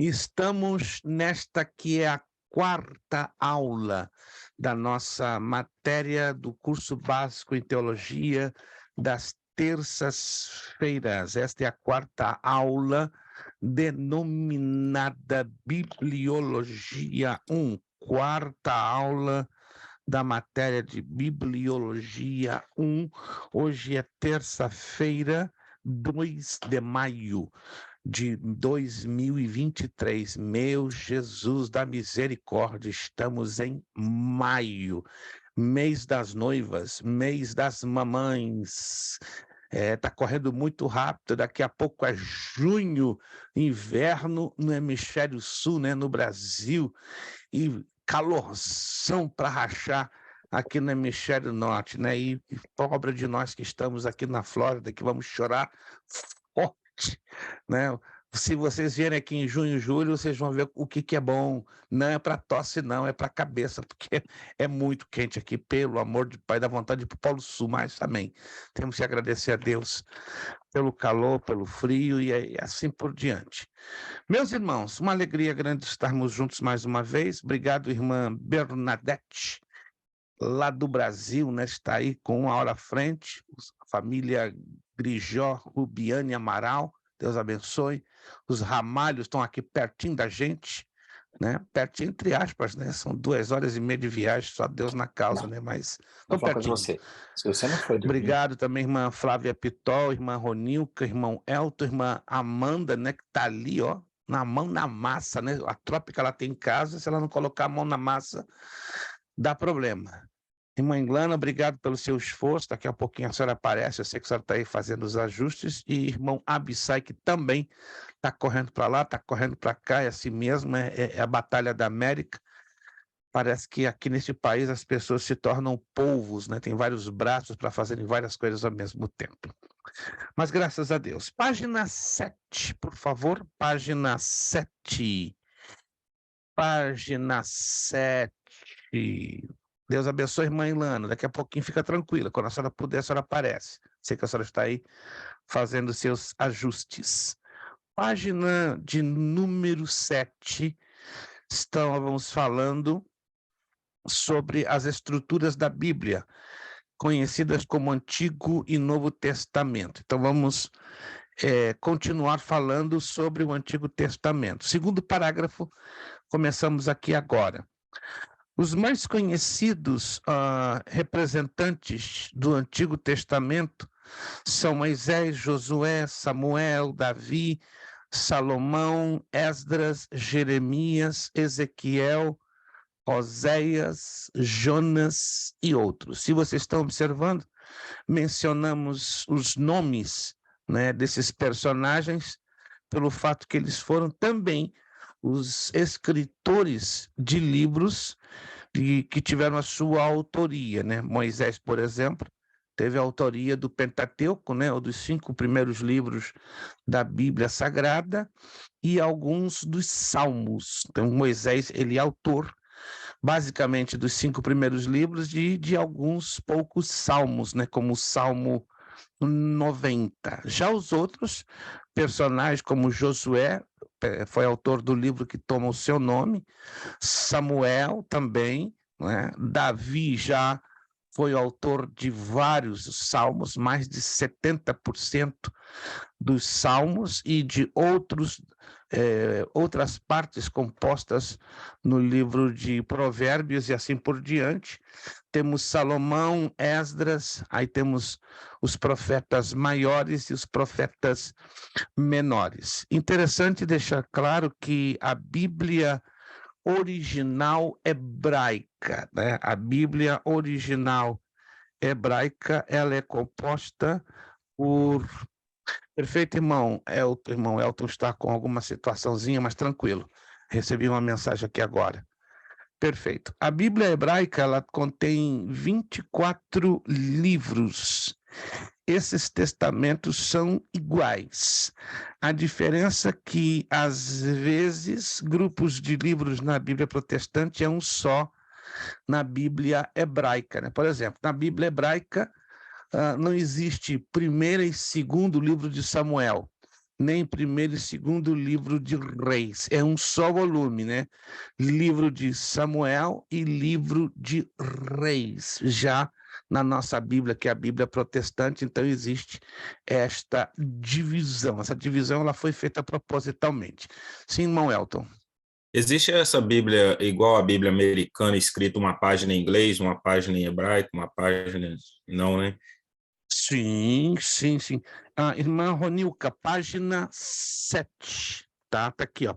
Estamos nesta que é a quarta aula da nossa matéria do curso básico em teologia das terças-feiras. Esta é a quarta aula denominada Bibliologia 1, quarta aula da matéria de Bibliologia 1. Hoje é terça-feira, 2 de maio de 2023. Meu Jesus da misericórdia, estamos em maio, mês das noivas, mês das mamães. Tá correndo muito rápido, daqui a pouco é junho, inverno no hemisfério sul, né, no Brasil, e calorzão para rachar aqui no hemisfério norte, né? E pobre de nós que estamos aqui na Flórida, que vamos chorar forte, né? Se vocês vierem aqui em junho e julho, vocês vão ver o que é bom. Não é para tosse, não, é para cabeça, porque é muito quente aqui, pelo amor de Pai, dá vontade de ir para o Polo Sul, mas também temos que agradecer a Deus pelo calor, pelo frio e assim por diante. Meus irmãos, uma alegria grande estarmos juntos mais uma vez. Obrigado, irmã Bernadette, lá do Brasil, né? Está aí com 1 hora à frente. A família Grijó, Rubiane Amaral, Deus abençoe. Os Ramalhos estão aqui pertinho da gente, né? Pertinho, entre aspas, né? São 2 horas e meia de viagem, só Deus na causa, né? Mas Vou estão falar uma coisa pertinho. pra você, se você não foi dormir, Obrigado também, irmã Flávia Pitol, irmã Ronilca, irmão Elton, irmã Amanda, né, que tá ali, ó, na mão na massa, né? A tropa que ela tem em casa, se ela não colocar a mão na massa, dá problema. Irmã Inglana, obrigado pelo seu esforço. Daqui a pouquinho a senhora aparece, eu sei que a senhora está aí fazendo os ajustes. E irmão Abissai, que também está correndo para lá, está correndo para cá, é assim mesmo, é a Batalha da América. Parece que aqui neste país as pessoas se tornam polvos, né? Tem vários braços para fazerem várias coisas ao mesmo tempo. Mas graças a Deus. Página 7, por favor. Página 7. Página 7. Deus abençoe, irmã Ilana. Daqui a pouquinho fica tranquila. Quando a senhora puder, a senhora aparece. Sei que a senhora está aí fazendo seus ajustes. Página de número 7. Estávamos falando sobre as estruturas da Bíblia, conhecidas como Antigo e Novo Testamento. Então, vamos continuar falando sobre o Antigo Testamento. Segundo parágrafo, começamos aqui agora. Os mais conhecidos representantes do Antigo Testamento são Moisés, Josué, Samuel, Davi, Salomão, Esdras, Jeremias, Ezequiel, Oséias, Jonas e outros. Se vocês estão observando, mencionamos os nomes, né, desses personagens pelo fato que eles foram também os escritores de livros que tiveram a sua autoria, né? Moisés, por exemplo, teve a autoria do Pentateuco, né, ou dos 5 primeiros livros da Bíblia Sagrada, e alguns dos Salmos. Então, Moisés, ele é autor basicamente dos 5 primeiros livros de alguns poucos salmos, né, como o Salmo 90. Já os outros personagens, como Josué, foi autor do livro que toma o seu nome, Samuel também, né? Davi já foi autor de vários salmos, mais de 70% dos salmos e de outras partes compostas no livro de Provérbios e assim por diante. Temos Salomão, Esdras, aí temos os profetas maiores e os profetas menores. Interessante deixar claro que a Bíblia original hebraica, né? A Bíblia original hebraica, ela é composta por... Perfeito, irmão Elton. Irmão Elton está com alguma situaçãozinha, mas tranquilo. Recebi uma mensagem aqui agora. Perfeito. A Bíblia hebraica, ela contém 24 livros. Esses testamentos são iguais. A diferença é que, às vezes, grupos de livros na Bíblia protestante é um só na Bíblia hebraica, né? Por exemplo, na Bíblia hebraica não existe primeiro e segundo livro de Samuel. nem primeiro e segundo livro de Reis. É um só volume, né? Livro de Samuel e livro de Reis. Já na nossa Bíblia, que é a Bíblia protestante, então existe esta divisão. Essa divisão ela foi feita propositalmente. Sim, irmão Elton. Existe essa Bíblia igual a Bíblia americana, escrita uma página em inglês, uma página em hebraico, uma página... Não, né? Sim, sim, sim. Irmã Ronilca, página 7, tá? Tá aqui, ó.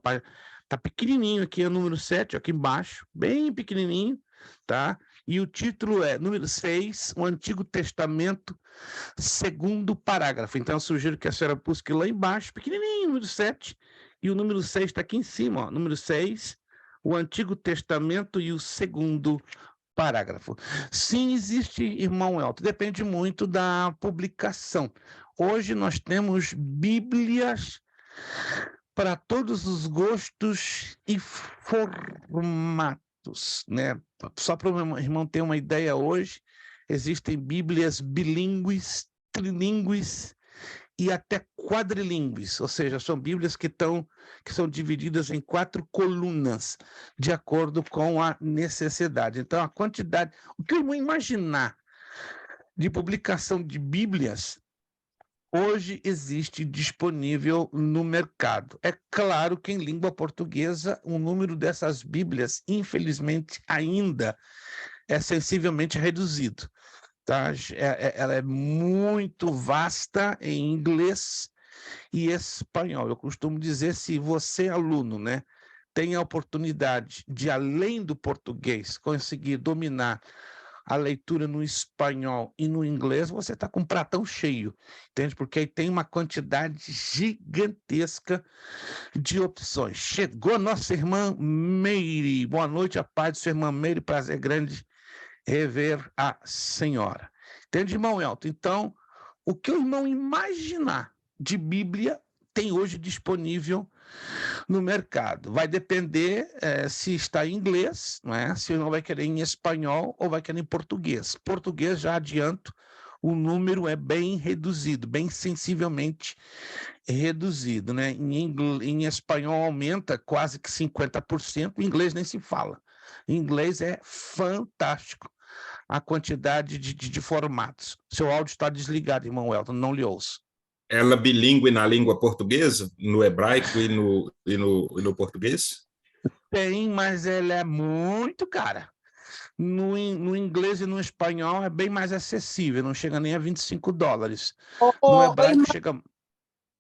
Tá pequenininho aqui, é o número 7, aqui embaixo, bem pequenininho, tá? E o título é número 6, o Antigo Testamento, segundo parágrafo. Então, eu sugiro que a senhora busque lá embaixo, pequenininho, número 7, e o número 6 está aqui em cima, ó. Número 6, o Antigo Testamento e o segundo parágrafo. Sim, existe, irmão Elton, depende muito da publicação. Hoje nós temos Bíblias para todos os gostos e formatos, né? Só para o meu irmão ter uma ideia, hoje existem Bíblias bilíngues, trilíngues e até quadrilíngues, ou seja, são Bíblias que são divididas em 4 colunas, de acordo com a necessidade. Então, a quantidade, o que eu vou imaginar de publicação de Bíblias hoje existe disponível no mercado. É claro que em língua portuguesa o número dessas Bíblias, infelizmente, ainda é sensivelmente reduzido. Tá? Ela é muito vasta em inglês e espanhol. Eu costumo dizer, se você, aluno, né, tem a oportunidade de, além do português, conseguir dominar a leitura no espanhol e no inglês, você está com um pratão cheio, entende? Porque aí tem uma quantidade gigantesca de opções. Chegou nossa irmã Meire. Boa noite, a paz de sua irmã Meire, prazer grande rever a senhora. Entende, irmão Elton? Então, o que o irmão imaginar de Bíblia tem hoje disponível no mercado. Vai depender se está em inglês, não é? Se não vai querer em espanhol ou vai querer em português. Português, já adianto, o número é bem reduzido, bem sensivelmente reduzido, né? Em espanhol aumenta quase que 50%, em inglês nem se fala. Em inglês é fantástico a quantidade de formatos. Seu áudio está desligado, irmão Elton, não lhe ouço. Ela bilíngue na língua portuguesa, no hebraico e no português? Tem, mas ela é muito cara. No inglês e no espanhol é bem mais acessível, não chega nem a $25. No hebraico chega...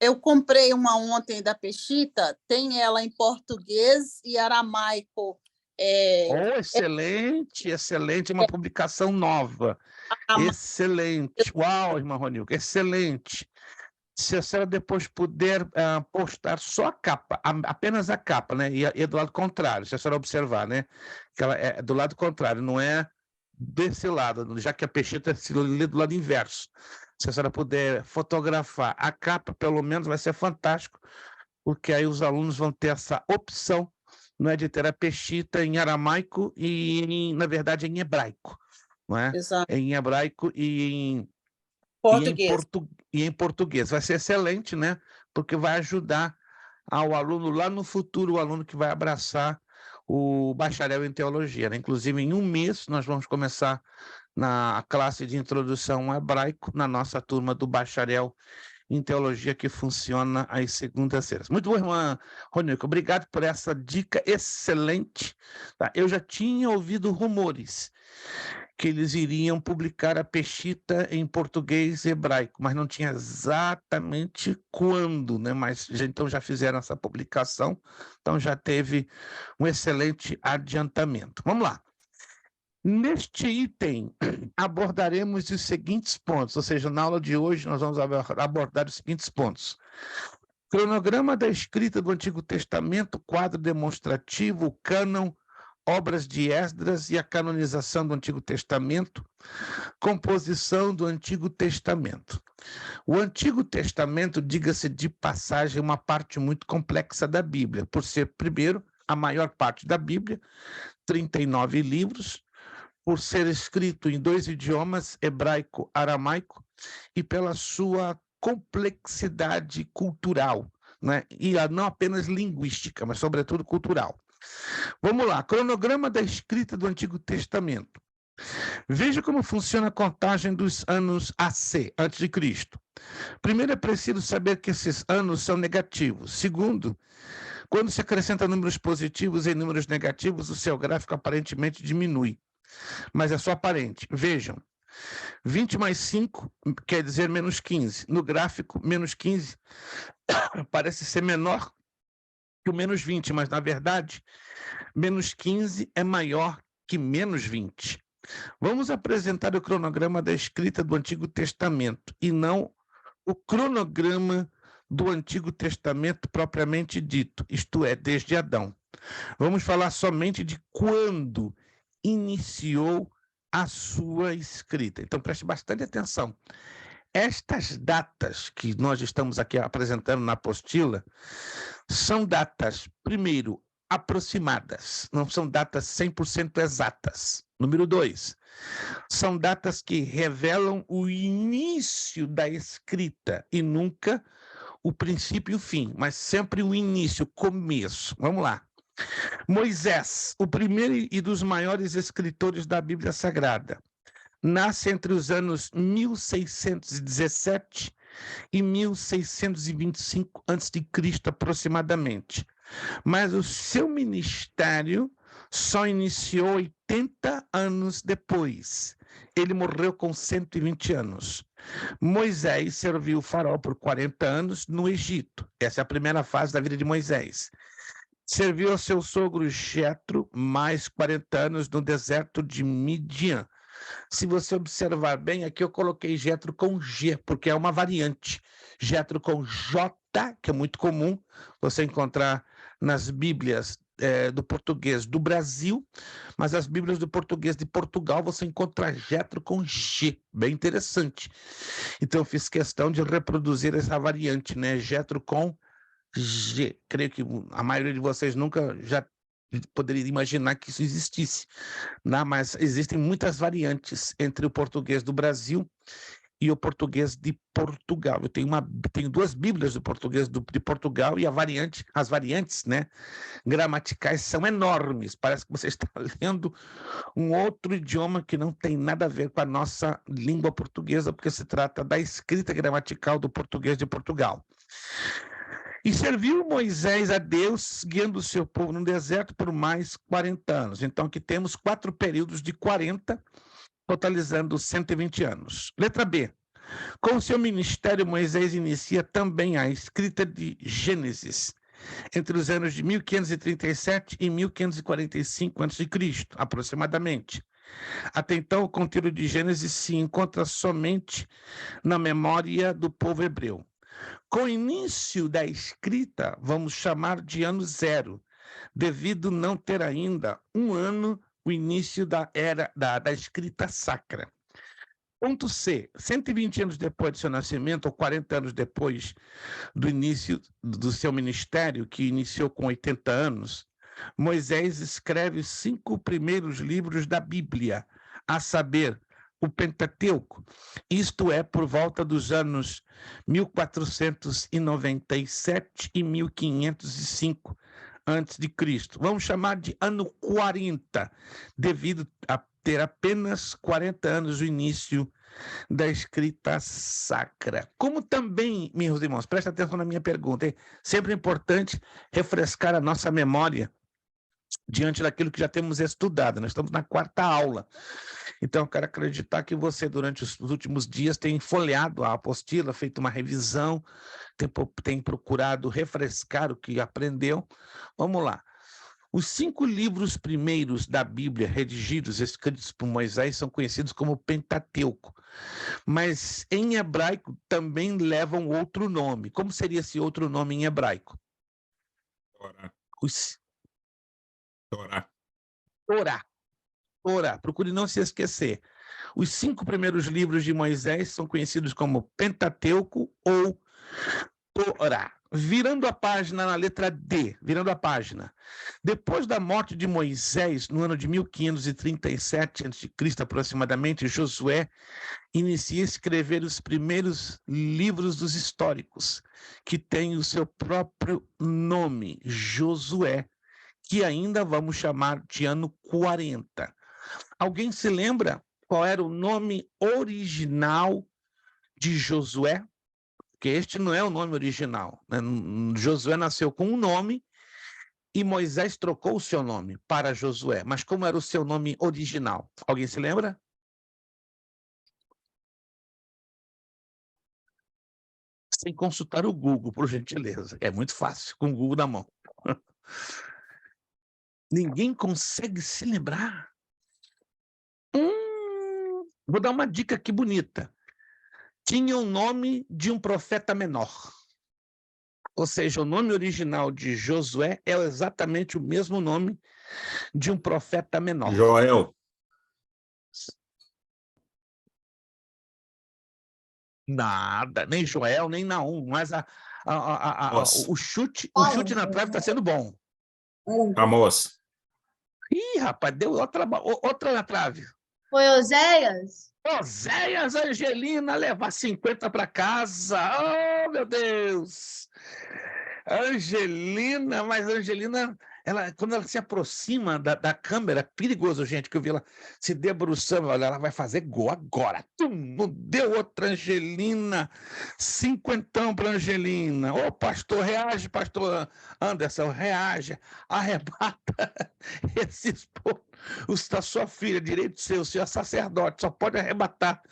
Eu comprei uma ontem da Peshita, tem ela em português e aramaico. Excelente, excelente, uma publicação nova. Excelente. Uau, irmã Ronilca, excelente. Se a senhora depois puder postar só a capa, apenas a capa, né? E é do lado contrário, se a senhora observar, né? Que ela é do lado contrário, não é desse lado, já que a Peshita se lê do lado inverso. Se a senhora puder fotografar a capa, pelo menos vai ser fantástico, porque aí os alunos vão ter essa opção, não é, de ter a Peshita em aramaico e, na verdade, em hebraico, não é? Exato. Em hebraico e em português. Vai ser excelente, né? Porque vai ajudar ao aluno lá no futuro, o aluno que vai abraçar o bacharel em teologia, né? Inclusive, em um mês, nós vamos começar na classe de introdução ao hebraico, na nossa turma do bacharel em teologia, que funciona às segundas-feiras. Muito bom, irmã Ronico, obrigado por essa dica excelente. Tá? Eu já tinha ouvido rumores que eles iriam publicar a Peshita em português e hebraico, mas não tinha exatamente quando, né? Mas então já fizeram essa publicação, então já teve um excelente adiantamento. Vamos lá. Neste item, abordaremos os seguintes pontos, ou seja, na aula de hoje nós vamos abordar os seguintes pontos. Cronograma da escrita do Antigo Testamento, quadro demonstrativo, cânon, obras de Esdras e a canonização do Antigo Testamento, composição do Antigo Testamento. O Antigo Testamento, diga-se de passagem, é uma parte muito complexa da Bíblia, por ser, primeiro, a maior parte da Bíblia, 39 livros, por ser escrito em 2 idiomas, hebraico e aramaico, e pela sua complexidade cultural. né? E não apenas linguística, mas sobretudo cultural. Vamos lá, cronograma da escrita do Antigo Testamento. Veja como funciona a contagem dos anos AC, antes de Cristo. Primeiro, é preciso saber que esses anos são negativos. Segundo, quando se acrescenta números positivos em números negativos, o seu gráfico aparentemente diminui. Mas é só aparente. Vejam, 20 mais 5 quer dizer menos 15. No gráfico, menos 15 parece ser menor que o menos 20, mas, na verdade, menos 15 é maior que menos 20. Vamos apresentar o cronograma da escrita do Antigo Testamento, e não o cronograma do Antigo Testamento propriamente dito, isto é, desde Adão. Vamos falar somente de quando iniciou a sua escrita. Então, preste bastante atenção. Estas datas que nós estamos aqui apresentando na apostila são datas, primeiro, aproximadas, não são datas 100% exatas. Número 2, são datas que revelam o início da escrita e nunca o princípio e o fim, mas sempre o início, o começo. Vamos lá. Moisés, o primeiro e dos maiores escritores da Bíblia Sagrada, nasce entre os anos 1617 e 1625 a.C., aproximadamente. Mas o seu ministério só iniciou 80 anos depois. Ele morreu com 120 anos. Moisés serviu o faraó por 40 anos no Egito. Essa é a primeira fase da vida de Moisés. Serviu ao seu sogro Jetro mais 40 anos no deserto de Midian. Se você observar bem, aqui eu coloquei Jetro com G, porque é uma variante. Jetro com J, que é muito comum você encontrar nas Bíblias do português do Brasil, mas as Bíblias do português de Portugal você encontra Jetro com G, bem interessante. Então eu fiz questão de reproduzir essa variante, né? Jetro com G. Creio que a maioria de vocês nunca já poderia imaginar que isso existisse, né? Mas existem muitas variantes entre o português do Brasil e o português de Portugal. Eu tenho duas Bíblias do português de Portugal e as variantes, né, gramaticais são enormes. Parece que você está lendo um outro idioma que não tem nada a ver com a nossa língua portuguesa, porque se trata da escrita gramatical do português de Portugal. E serviu Moisés a Deus, guiando o seu povo no deserto por mais 40 anos. Então, aqui temos 4 períodos de 40, totalizando 120 anos. Letra B. Com o seu ministério, Moisés inicia também a escrita de Gênesis, entre os anos de 1537 e 1545 a.C., aproximadamente. Até então, o conteúdo de Gênesis se encontra somente na memória do povo hebreu. Com o início da escrita, vamos chamar de ano zero, devido não ter ainda um ano o início da era da escrita sacra. Ponto C. 120 anos depois do seu nascimento, ou 40 anos depois do início do seu ministério, que iniciou com 80 anos, Moisés escreve os 5 primeiros livros da Bíblia, a saber, o Pentateuco. Isto é por volta dos anos 1497 e 1505 a.C. Vamos chamar de ano 40, devido a ter apenas 40 anos o início da escrita sacra. Como também, meus irmãos, presta atenção na minha pergunta, é sempre importante refrescar a nossa memória diante daquilo que já temos estudado. Nós estamos na 4ª aula. Então, eu quero acreditar que você, durante os últimos dias, tem folheado a apostila, feito uma revisão, tem procurado refrescar o que aprendeu. Vamos lá. Os 5 livros primeiros da Bíblia, redigidos, escritos por Moisés, são conhecidos como Pentateuco. Mas, em hebraico, também levam outro nome. Como seria esse outro nome em hebraico? Torá. Procure não se esquecer. Os 5 primeiros livros de Moisés são conhecidos como Pentateuco ou Torá. Virando a página na letra D, virando a página. Depois da morte de Moisés, no ano de 1537 a.C., aproximadamente, Josué inicia a escrever os primeiros livros dos históricos, que tem o seu próprio nome, Josué, que ainda vamos chamar de ano 40. Alguém se lembra qual era o nome original de Josué? Porque este não é o nome original, né? Josué nasceu com um nome e Moisés trocou o seu nome para Josué. Mas como era o seu nome original? Alguém se lembra? Sem consultar o Google, por gentileza. É muito fácil, com o Google na mão. Ninguém consegue se lembrar. Vou dar uma dica aqui bonita. Tinha o nome de um profeta menor. Ou seja, o nome original de Josué é exatamente o mesmo nome de um profeta menor. Joel. Nada, nem Joel, nem Naum, mas o chute na trave está sendo bom. Amós. Ih, rapaz, deu outra na trave. Foi Oséias? Oséias, Angelina, levar 50 para casa. Oh, meu Deus! Angelina, mas Angelina, quando ela se aproxima da câmera, é perigoso, gente, que eu vi ela se debruçando, olha, ela vai fazer gol agora. Não deu outra Angelina, 50 para Angelina. Ô, pastor, reage, pastor Anderson, reage, arrebata esses pontos. Da sua filha, direito seu, o senhor é sacerdote, só pode arrebatar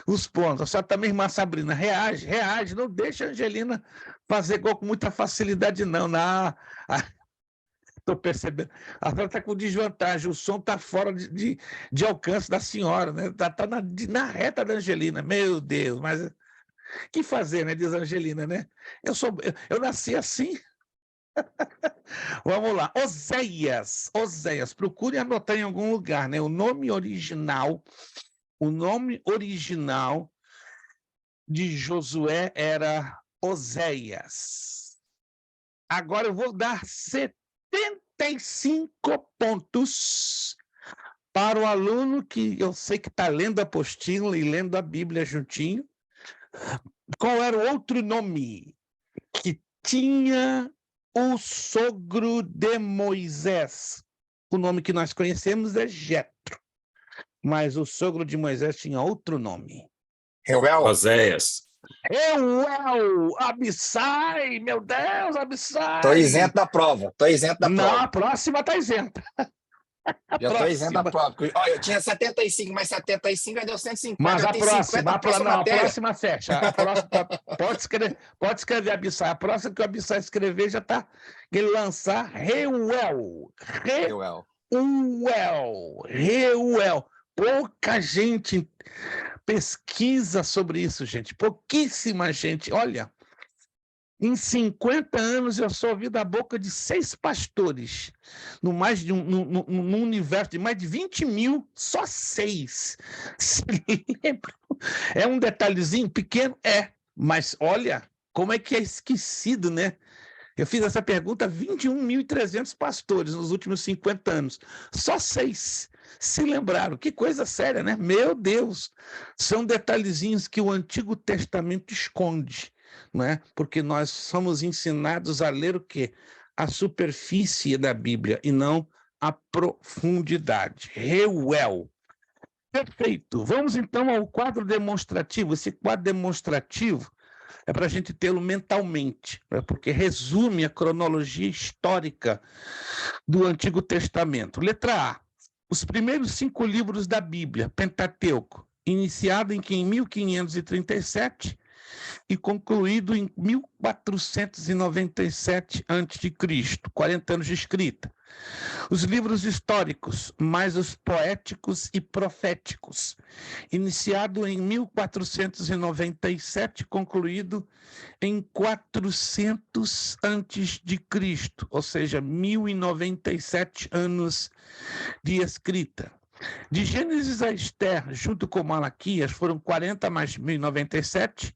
os pontos. A senhora também, irmã Sabrina, reage, não deixa a Angelina fazer gol com muita facilidade, não. Estou percebendo. A senhora está com desvantagem, o som está fora de alcance da senhora, né? Está na reta da Angelina, meu Deus, mas o que fazer, né? Diz a Angelina, né? Eu nasci assim. Vamos lá, Oséias, procure anotar em algum lugar, né? O nome original de Josué era Oséias. Agora eu vou dar 75 pontos para o aluno que eu sei que está lendo a apostila e lendo a Bíblia juntinho. Qual era o outro nome que tinha o sogro de Moisés? O nome que nós conhecemos é Jetro, mas o sogro de Moisés tinha outro nome. Reuel. Oséias. Reuel, Abissai, meu Deus, Abissai. Estou isento da prova, Não, a próxima está isenta. Já estou isento da prova. Olha, eu tinha 75, mas 75 aí deu 150. Mas a próxima fecha. A próxima, pode escrever Abissai. A próxima que o Abissai escrever já está. Ele lançar Reuel. Pouca gente pesquisa sobre isso, gente. Pouquíssima gente. Olha, em 50 anos eu só ouvi da boca de 6 pastores. Num universo de mais de 20 mil, só 6. Se lembram? É um detalhezinho pequeno? É. Mas olha, como é que é esquecido, né? Eu fiz essa pergunta a 21.300 pastores nos últimos 50 anos. Só 6 se lembraram. Que coisa séria, né? Meu Deus! São detalhezinhos que o Antigo Testamento esconde, não é? Porque nós somos ensinados a ler o quê? A superfície da Bíblia e não a profundidade. Reuel. Perfeito. Vamos então ao quadro demonstrativo. Esse quadro demonstrativo é para a gente tê-lo mentalmente, né? Porque resume a cronologia histórica do Antigo Testamento. Letra A. Os primeiros 5 livros da Bíblia, Pentateuco, iniciado em 1537 e concluído em 1497 a.C., 40 anos de escrita. Os livros históricos, mais os poéticos e proféticos, iniciado em 1497, concluído em 400 a.C., ou seja, 1097 anos de escrita. De Gênesis a Esther, junto com Malaquias, foram 40 mais 1097,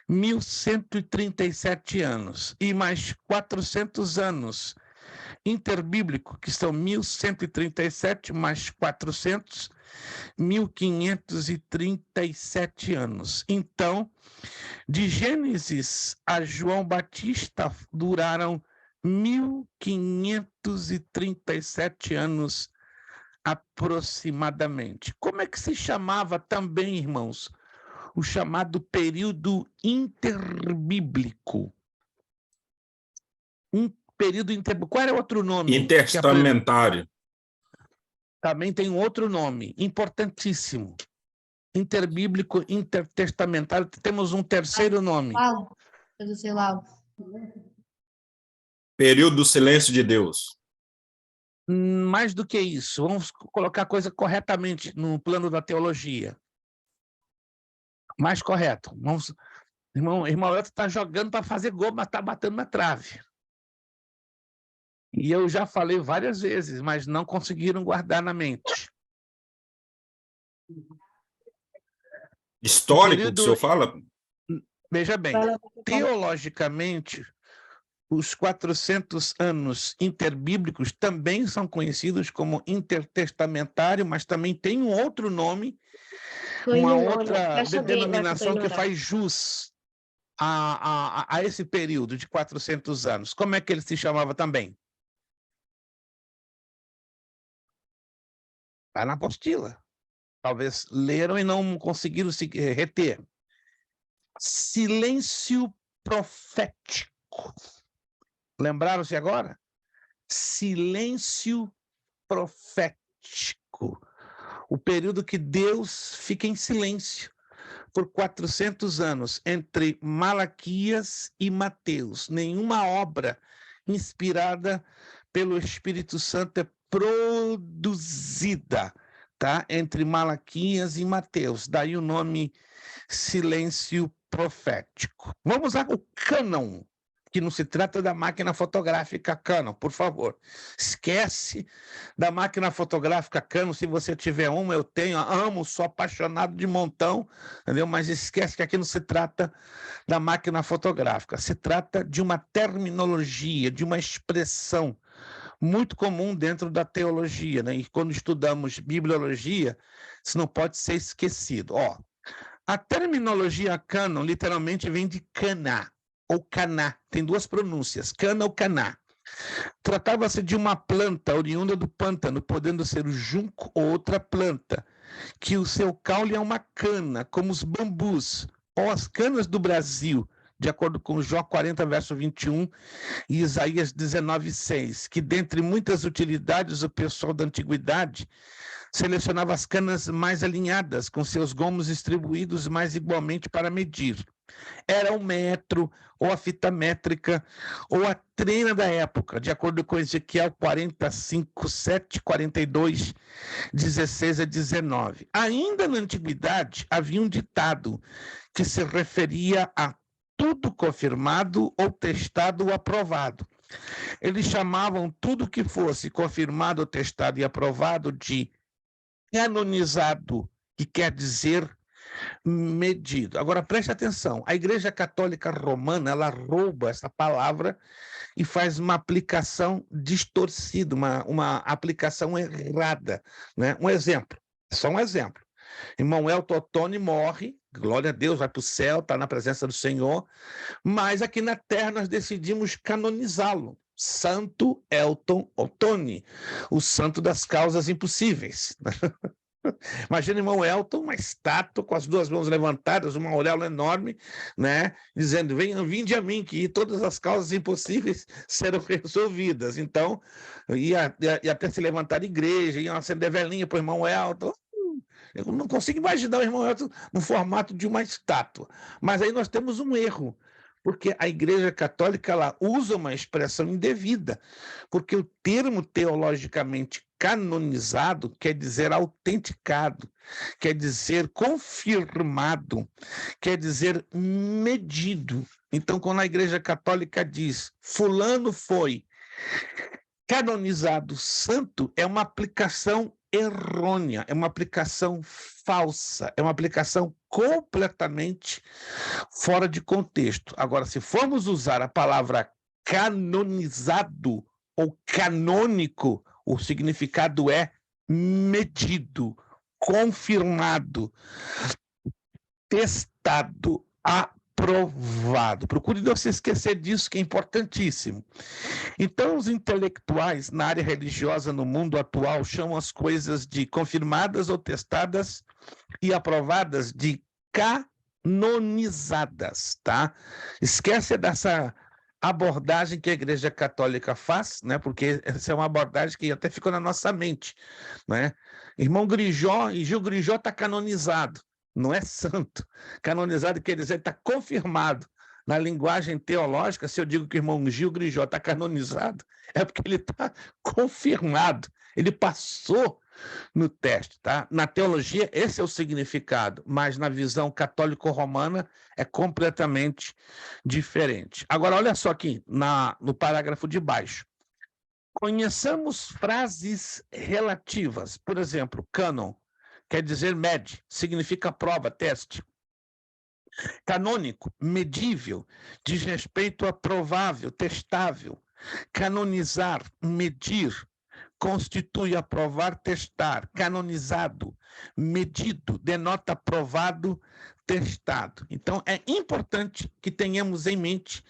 1.137 anos. E mais 400 anos interbíblico, que são 1.137 mais 400, 1.537 anos. Então, de Gênesis a João Batista duraram 1.537 anos aproximadamente. Como é que se chamava também, irmãos, o chamado período interbíblico? Período interbíblico. Qual era outro nome? Intertestamentário. Também tem um outro nome, importantíssimo. Interbíblico, intertestamentário. Temos um terceiro nome. Período do silêncio de Deus. Mais do que isso, vamos colocar a coisa corretamente no plano da teologia. Mais correto. Irmão Elton está jogando para fazer gol, mas está batendo na trave. E eu já falei várias vezes, mas não conseguiram guardar na mente. Histórico, que o senhor fala? Veja bem, teologicamente, os 400 anos interbíblicos também são conhecidos como intertestamentário, mas também tem um outro nome, uma outra denominação que faz jus a esse período de 400 anos. Como é que ele se chamava também? Está na apostila. Talvez leram e não conseguiram se reter. Silêncio profético. Lembraram-se agora? Silêncio profético. O período que Deus fica em silêncio por 400 anos, entre Malaquias e Mateus. Nenhuma obra inspirada pelo Espírito Santo é produzida, tá? Entre Malaquias e Mateus. Daí o nome silêncio profético. Vamos ao cânon, que não se trata da máquina fotográfica Canon, por favor. Esquece da máquina fotográfica Canon. Se você tiver uma, eu tenho, amo, sou apaixonado de montão, entendeu? Mas esquece que aqui não se trata da máquina fotográfica. Se trata de uma terminologia, de uma expressão muito comum dentro da teologia, né? E quando estudamos bibliologia, isso não pode ser esquecido. A terminologia Canon literalmente vem de cana ou caná, tem duas pronúncias, cana ou caná. Tratava-se de uma planta oriunda do pântano, podendo ser o junco ou outra planta, que o seu caule é uma cana, como os bambus, ou as canas do Brasil, de acordo com Jó 40, verso 21, e Isaías 19, 6, que dentre muitas utilidades o pessoal da antiguidade selecionava as canas mais alinhadas, com seus gomos distribuídos mais igualmente para medir. Era o metro, ou a fita métrica, ou a trena da época, de acordo com Ezequiel 45, 7, 42, 16 a 19. Ainda na antiguidade, havia um ditado que se referia a tudo confirmado ou testado ou aprovado. Eles chamavam tudo que fosse confirmado, testado e aprovado de canonizado, que quer dizer medido. Agora, preste atenção, a Igreja Católica Romana, ela rouba essa palavra e faz uma aplicação distorcida, uma aplicação errada, né? Um exemplo, só um exemplo. Irmão Elton Ottoni morre, glória a Deus, vai para o céu, está na presença do Senhor, mas aqui na terra nós decidimos canonizá-lo. Santo Elton Ottoni, o santo das causas impossíveis. Imagina o irmão Elton, uma estátua com as duas mãos levantadas, uma auréola enorme, né, dizendo, vinde a mim, que todas as causas impossíveis serão resolvidas. Então, ia até se levantar a igreja, ia acender velinha para o irmão Elton. Eu não consigo imaginar o irmão Elton no formato de uma estátua. Mas aí nós temos um erro, porque a Igreja Católica ela usa uma expressão indevida, porque o termo teologicamente canonizado quer dizer autenticado, quer dizer confirmado, quer dizer medido. Então, quando a Igreja Católica diz fulano foi canonizado santo, é uma aplicação errônea, é uma aplicação falsa, é uma aplicação completamente fora de contexto. Agora, se formos usar a palavra canonizado ou canônico, o significado é medido, confirmado, testado, aprovado. Procure não se esquecer disso, que é importantíssimo. Então, os intelectuais na área religiosa no mundo atual chamam as coisas de confirmadas ou testadas e aprovadas de canonizadas, tá? Esquece dessa abordagem que a Igreja Católica faz, né? Porque essa é uma abordagem que até ficou na nossa mente, né? Irmão Grijó, e Gil Grijó está canonizado, não é santo. Canonizado quer dizer está confirmado. Na linguagem teológica, se eu digo que o irmão Gil Grijó está canonizado, é porque ele está confirmado, ele passou no teste, tá? Na teologia, esse é o significado, mas na visão católico-romana é completamente diferente. Agora, olha só aqui, no parágrafo de baixo. Conheçamos frases relativas, por exemplo, cânon, quer dizer mede, significa prova, teste. Canônico, medível, diz respeito a provável, testável. Canonizar, medir, constitui aprovar, testar. Canonizado, medido, denota aprovado, testado. Então, é importante que tenhamos em mente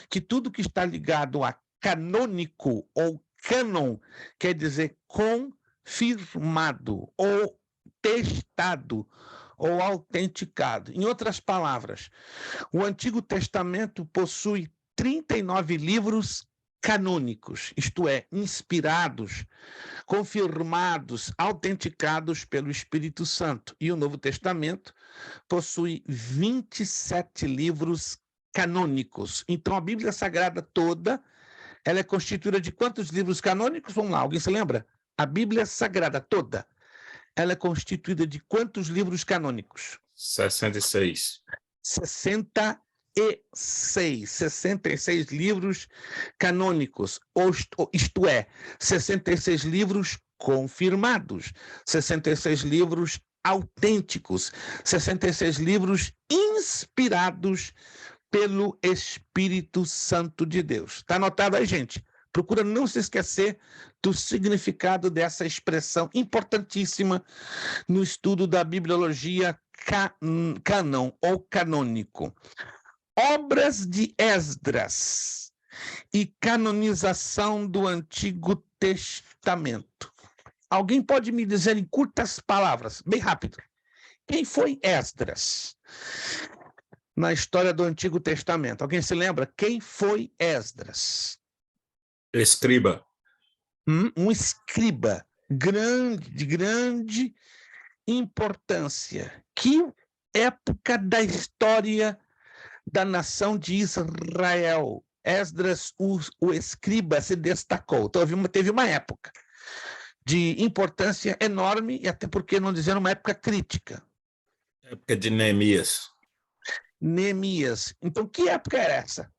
que tudo que está ligado a canônico ou cânon quer dizer confirmado ou testado ou autenticado. Em outras palavras, o Antigo Testamento possui 39 livros canônicos, isto é, inspirados, confirmados, autenticados pelo Espírito Santo. E o Novo Testamento possui 27 livros canônicos. Então, a Bíblia Sagrada toda, ela é constituída de quantos livros canônicos? Vamos lá, alguém se lembra? A Bíblia Sagrada toda, ela é constituída de quantos livros canônicos? 66. 66 livros canônicos, isto é, 66 livros confirmados, 66 livros autênticos, 66 livros inspirados pelo Espírito Santo de Deus. Está anotado aí, gente? Procura não se esquecer do significado dessa expressão importantíssima no estudo da bibliologia cânon ou canônico. Obras de Esdras e canonização do Antigo Testamento. Alguém pode me dizer em curtas palavras, bem rápido, quem foi Esdras na história do Antigo Testamento? Alguém se lembra? Quem foi Esdras? Escriba. Um escriba de grande importância. Que época da história da nação de Israel Esdras, o escriba, se destacou? Então, teve uma época de importância enorme, e até porque não dizer uma época crítica. Época de Neemias. Neemias. Então, que época é essa?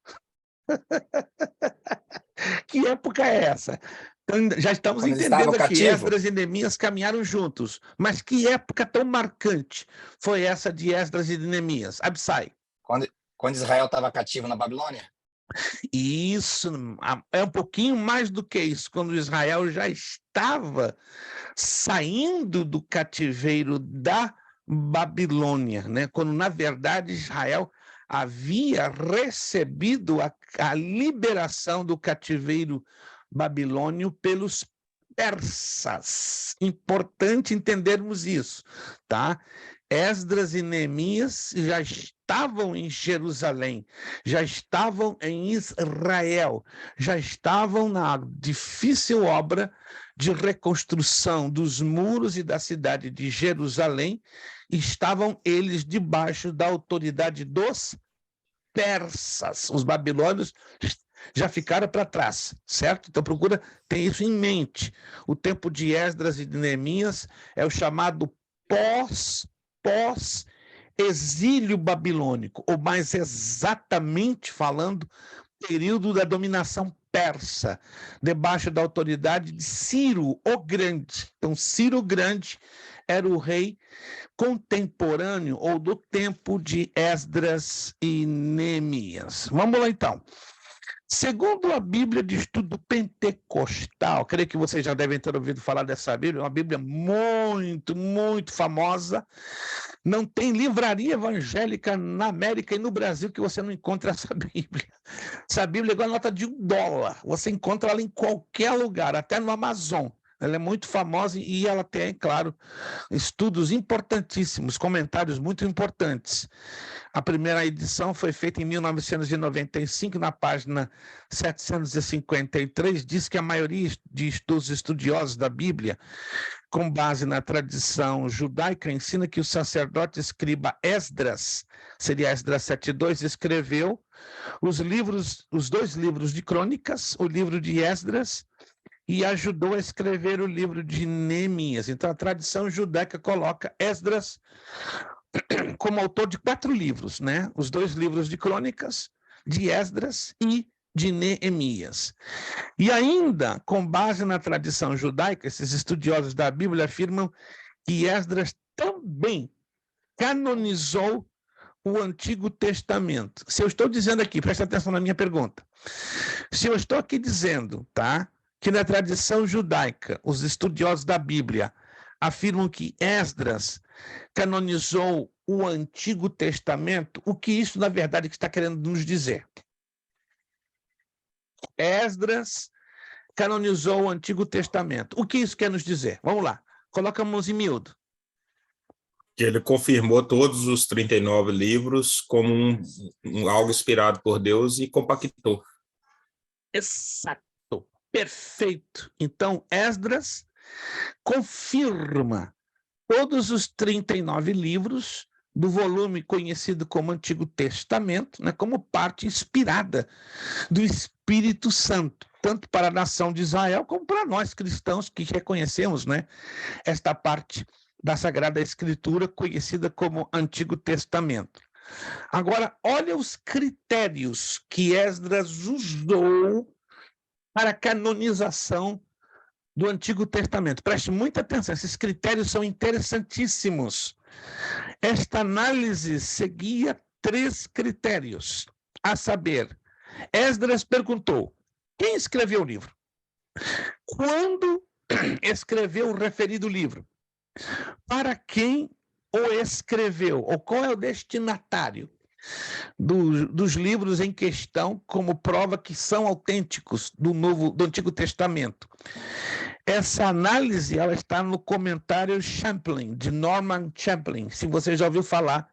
Que época é essa? Então, já estamos entendendo que Esdras e Neemias caminharam juntos. Mas que época tão marcante foi essa de Esdras e de Neemias? Absai. Quando Israel estava cativo na Babilônia? Isso, é um pouquinho mais do que isso. Quando Israel já estava saindo do cativeiro da Babilônia, né? Quando, na verdade, Israel havia recebido a liberação do cativeiro babilônio pelos persas. Importante entendermos isso, tá? Esdras e Neemias já estavam em Jerusalém, já estavam em Israel, já estavam na difícil obra de reconstrução dos muros e da cidade de Jerusalém. Estavam eles debaixo da autoridade dos persas. Os babilônios já ficaram para trás, certo? Então procura ter isso em mente. O tempo de Esdras e de Neemias é o chamado pós-exílio babilônico, ou mais exatamente falando, período da dominação persa, debaixo da autoridade de Ciro o Grande. Então, Ciro o Grande era o rei contemporâneo ou do tempo de Esdras e Neemias. Vamos lá, então. Segundo a Bíblia de Estudo Pentecostal, creio que vocês já devem ter ouvido falar dessa Bíblia, é uma Bíblia muito, muito famosa. Não tem livraria evangélica na América e no Brasil que você não encontre essa Bíblia. Essa Bíblia é igual a nota de $1. Você encontra ela em qualquer lugar, até no Amazon. Ela é muito famosa e ela tem, claro, estudos importantíssimos, comentários muito importantes. A primeira edição foi feita em 1995, na página 753, diz que a maioria dos estudiosos da Bíblia, com base na tradição judaica, ensina que o sacerdote escriba Esdras, seria Esdras 7:2, escreveu os dois livros de crônicas, o livro de Esdras, e ajudou a escrever o livro de Neemias. Então, a tradição judaica coloca Esdras como autor de 4 livros, né? Os 2 livros de crônicas, de Esdras e de Neemias. E ainda, com base na tradição judaica, esses estudiosos da Bíblia afirmam que Esdras também canonizou o Antigo Testamento. Se eu estou dizendo aqui, presta atenção na minha pergunta, se eu estou aqui dizendo, tá, que na tradição judaica, os estudiosos da Bíblia afirmam que Esdras canonizou o Antigo Testamento, o que isso, na verdade, está querendo nos dizer? Esdras canonizou o Antigo Testamento. O que isso quer nos dizer? Vamos lá, coloca a mãos em miúdo. Que ele confirmou todos os 39 livros como algo inspirado por Deus e compactou. Exato. Perfeito. Então, Esdras confirma todos os 39 livros do volume conhecido como Antigo Testamento, né, como parte inspirada do Espírito Santo, tanto para a nação de Israel como para nós cristãos que reconhecemos, né, esta parte da Sagrada Escritura conhecida como Antigo Testamento. Agora, olha os critérios que Esdras usou para a canonização do Antigo Testamento. Preste muita atenção, esses critérios são interessantíssimos. Esta análise seguia 3 critérios, a saber, Esdras perguntou: quem escreveu o livro? Quando escreveu o referido livro? Para quem o escreveu? Ou qual é o destinatário dos livros em questão, como prova que são autênticos do Antigo Testamento? Essa análise ela está no comentário Champlin, de Norman Champlin. Se você já ouviu falar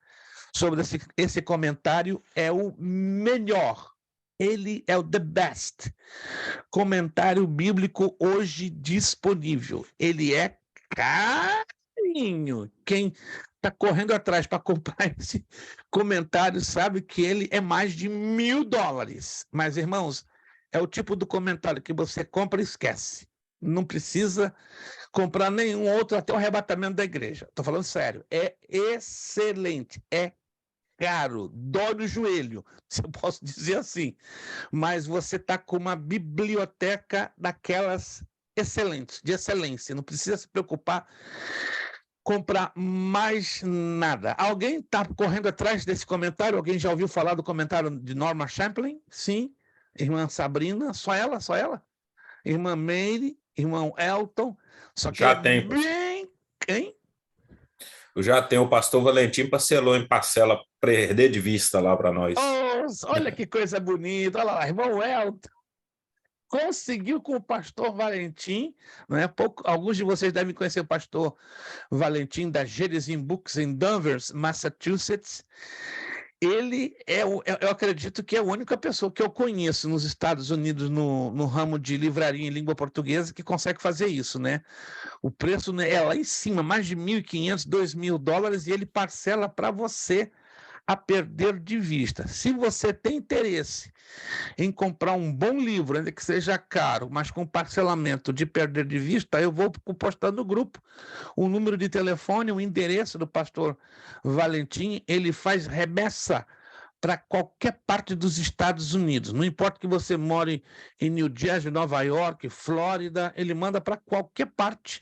sobre esse comentário, é o melhor. Ele é o the best comentário bíblico hoje disponível. Ele é carinho. Quem está correndo atrás para comprar esse comentário sabe que ele é mais de $1.000. Mas, irmãos, é o tipo do comentário que você compra e esquece. Não precisa comprar nenhum outro até o arrebatamento da igreja. Estou falando sério. É excelente, é caro, dói no joelho, se eu posso dizer assim. Mas você está com uma biblioteca daquelas excelentes, de excelência. Não precisa se preocupar comprar mais nada. Alguém está correndo atrás desse comentário? Alguém já ouviu falar do comentário de Norma Champlin? Sim. Irmã Sabrina, só ela? Irmã Meire, irmão Elton. Só que já tem. Bem... Quem? Eu já tenho, o pastor Valentim parcelou em parcela perder de vista lá para nós. Oh, olha que coisa bonita. Olha lá, irmão Elton conseguiu com o pastor Valentim, né? Alguns de vocês devem conhecer o pastor Valentim da Gerizim Books em Danvers, Massachusetts. Ele eu acredito que é a única pessoa que eu conheço nos Estados Unidos no ramo de livraria em língua portuguesa que consegue fazer isso, né? O preço, né, é lá em cima, mais de $1.500, $2.000, e ele parcela para você a perder de vista. Se você tem interesse em comprar um bom livro, ainda que seja caro, mas com parcelamento de perder de vista, eu vou postar no grupo o número de telefone, o endereço do pastor Valentim. Ele faz remessa para qualquer parte dos Estados Unidos. Não importa que você more em New Jersey, Nova York, Flórida, ele manda para qualquer parte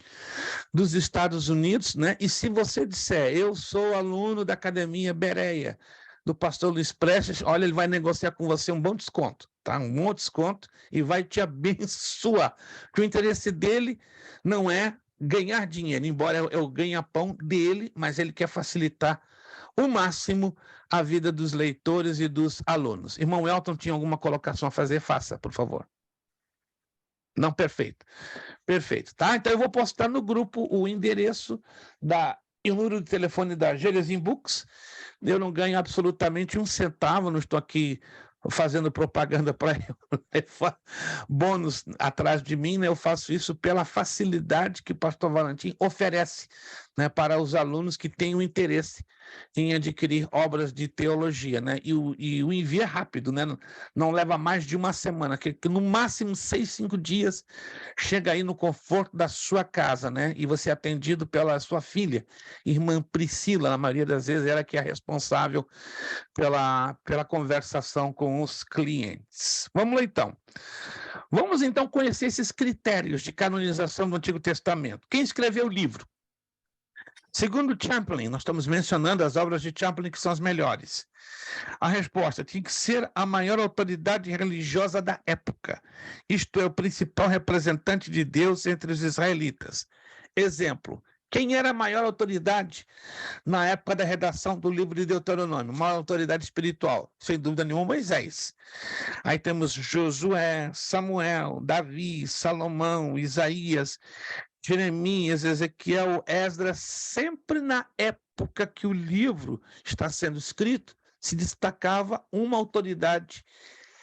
dos Estados Unidos, né? E se você disser, eu sou aluno da Academia Bereia, do pastor Luiz Prestes, olha, ele vai negociar com você um bom desconto, tá? Um bom desconto e vai te abençoar. Porque o interesse dele não é ganhar dinheiro, embora é o ganha-pão dele, mas ele quer facilitar o máximo a vida dos leitores e dos alunos. Irmão Elton, tinha alguma colocação a fazer? Faça, por favor. Não, perfeito. Perfeito, tá? Então eu vou postar no grupo o endereço e o número de telefone da Gerizim Books. Eu não ganho absolutamente um centavo, não estou aqui fazendo propaganda para bônus atrás de mim, né? Eu faço isso pela facilidade que o pastor Valentim oferece, né, para os alunos que têm o interesse em adquirir obras de teologia, né? E o envio é rápido, né? Não leva mais de uma semana, que no máximo 6, 5 dias chega aí no conforto da sua casa, né? E você é atendido pela sua filha, irmã Priscila, na maioria das vezes ela que é responsável pela conversação com os clientes. Vamos lá, então. Vamos, então, conhecer esses critérios de canonização do Antigo Testamento. Quem escreveu o livro? Segundo Champlin, nós estamos mencionando as obras de Champlin que são as melhores. A resposta tinha que ser a maior autoridade religiosa da época. Isto é, o principal representante de Deus entre os israelitas. Exemplo, quem era a maior autoridade na época da redação do livro de Deuteronômio? Maior autoridade espiritual, sem dúvida nenhuma, Moisés. Aí temos Josué, Samuel, Davi, Salomão, Isaías, Jeremias, Ezequiel, Esdras, sempre na época que o livro está sendo escrito, se destacava uma autoridade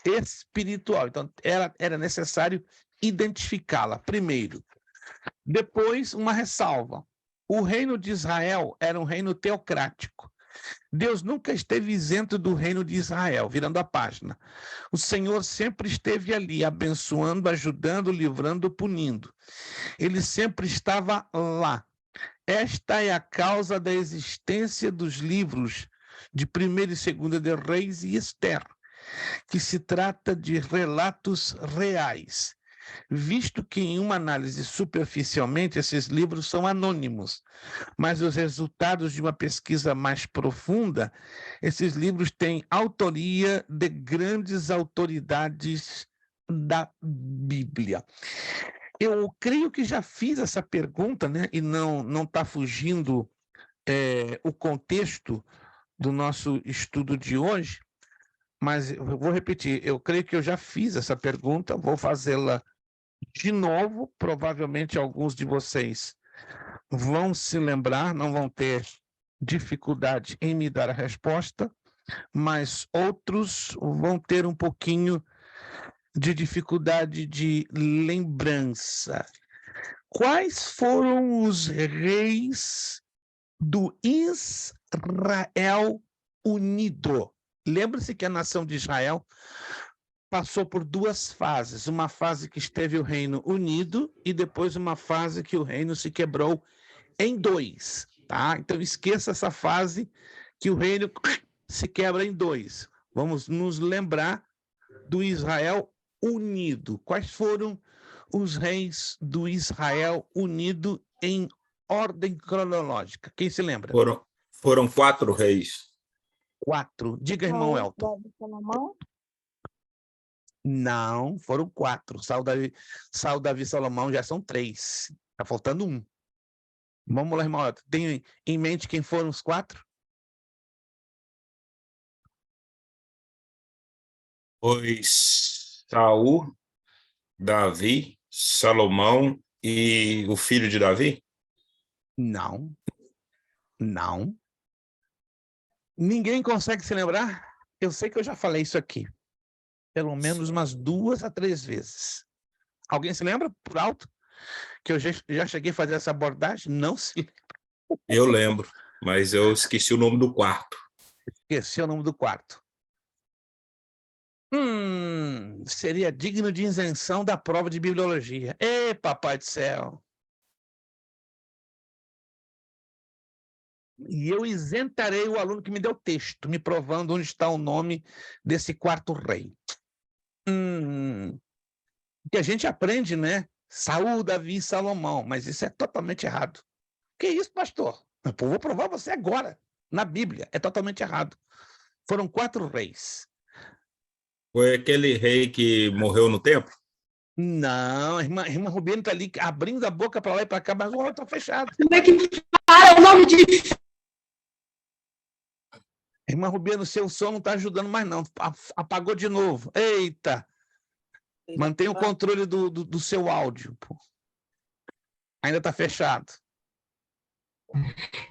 espiritual. Então, era necessário identificá-la primeiro. Depois, uma ressalva. O reino de Israel era um reino teocrático. Deus nunca esteve isento do reino de Israel, virando a página. O Senhor sempre esteve ali, abençoando, ajudando, livrando, punindo. Ele sempre estava lá. Esta é a causa da existência dos livros de 1º e 2º de Reis e Esther, que se trata de relatos reais, visto que em uma análise superficialmente esses livros são anônimos, mas os resultados de uma pesquisa mais profunda, esses livros têm autoria de grandes autoridades da Bíblia. Eu creio que já fiz essa pergunta, né? E não está fugindo o contexto do nosso estudo de hoje, mas eu vou repetir, eu creio que eu já fiz essa pergunta, vou fazê-la de novo, provavelmente alguns de vocês vão se lembrar, não vão ter dificuldade em me dar a resposta, mas outros vão ter um pouquinho de dificuldade de lembrança. Quais foram os reis do Israel unido? Lembre-se que a nação de Israel passou por 2 fases. Uma fase que esteve o reino unido e depois uma fase que o reino se quebrou em 2. Tá? Então, esqueça essa fase que o reino se quebra em 2. Vamos nos lembrar do Israel unido. Quais foram os reis do Israel unido em ordem cronológica? Quem se lembra? Foram 4 reis. 4. Diga, irmão Elton. Salomão? Não, foram 4. Saul, Davi, Salomão já são 3. Está faltando 1. Vamos lá, irmão Elton. Tem em mente quem foram os 4? Pois Saul, Davi, Salomão e o filho de Davi? Não. Ninguém consegue se lembrar? Eu sei que eu já falei isso aqui. Pelo menos umas 2 a 3 vezes. Alguém se lembra, por alto? Que eu já cheguei a fazer essa abordagem? Não se lembra. Eu lembro, mas eu esqueci o nome do quarto. Esqueci o nome do quarto. Seria digno de isenção da prova de bibliologia. Ei, papai do céu! E eu isentarei o aluno que me deu o texto, me provando onde está o nome desse quarto rei. Que a gente aprende, né? Saul, Davi e Salomão, mas isso é totalmente errado. Que isso, pastor? Eu vou provar você agora, na Bíblia. É totalmente errado. Foram 4 reis. Foi aquele rei que morreu no templo? Não, a irmã Rubiane está ali abrindo a boca para lá e para cá, mas o olho está fechado. Como é que fala o nome de... Irmã Rubiane, o seu som não está ajudando mais, não. Apagou de novo. Eita! Mantenha o controle do seu áudio. Pô. Ainda está fechado.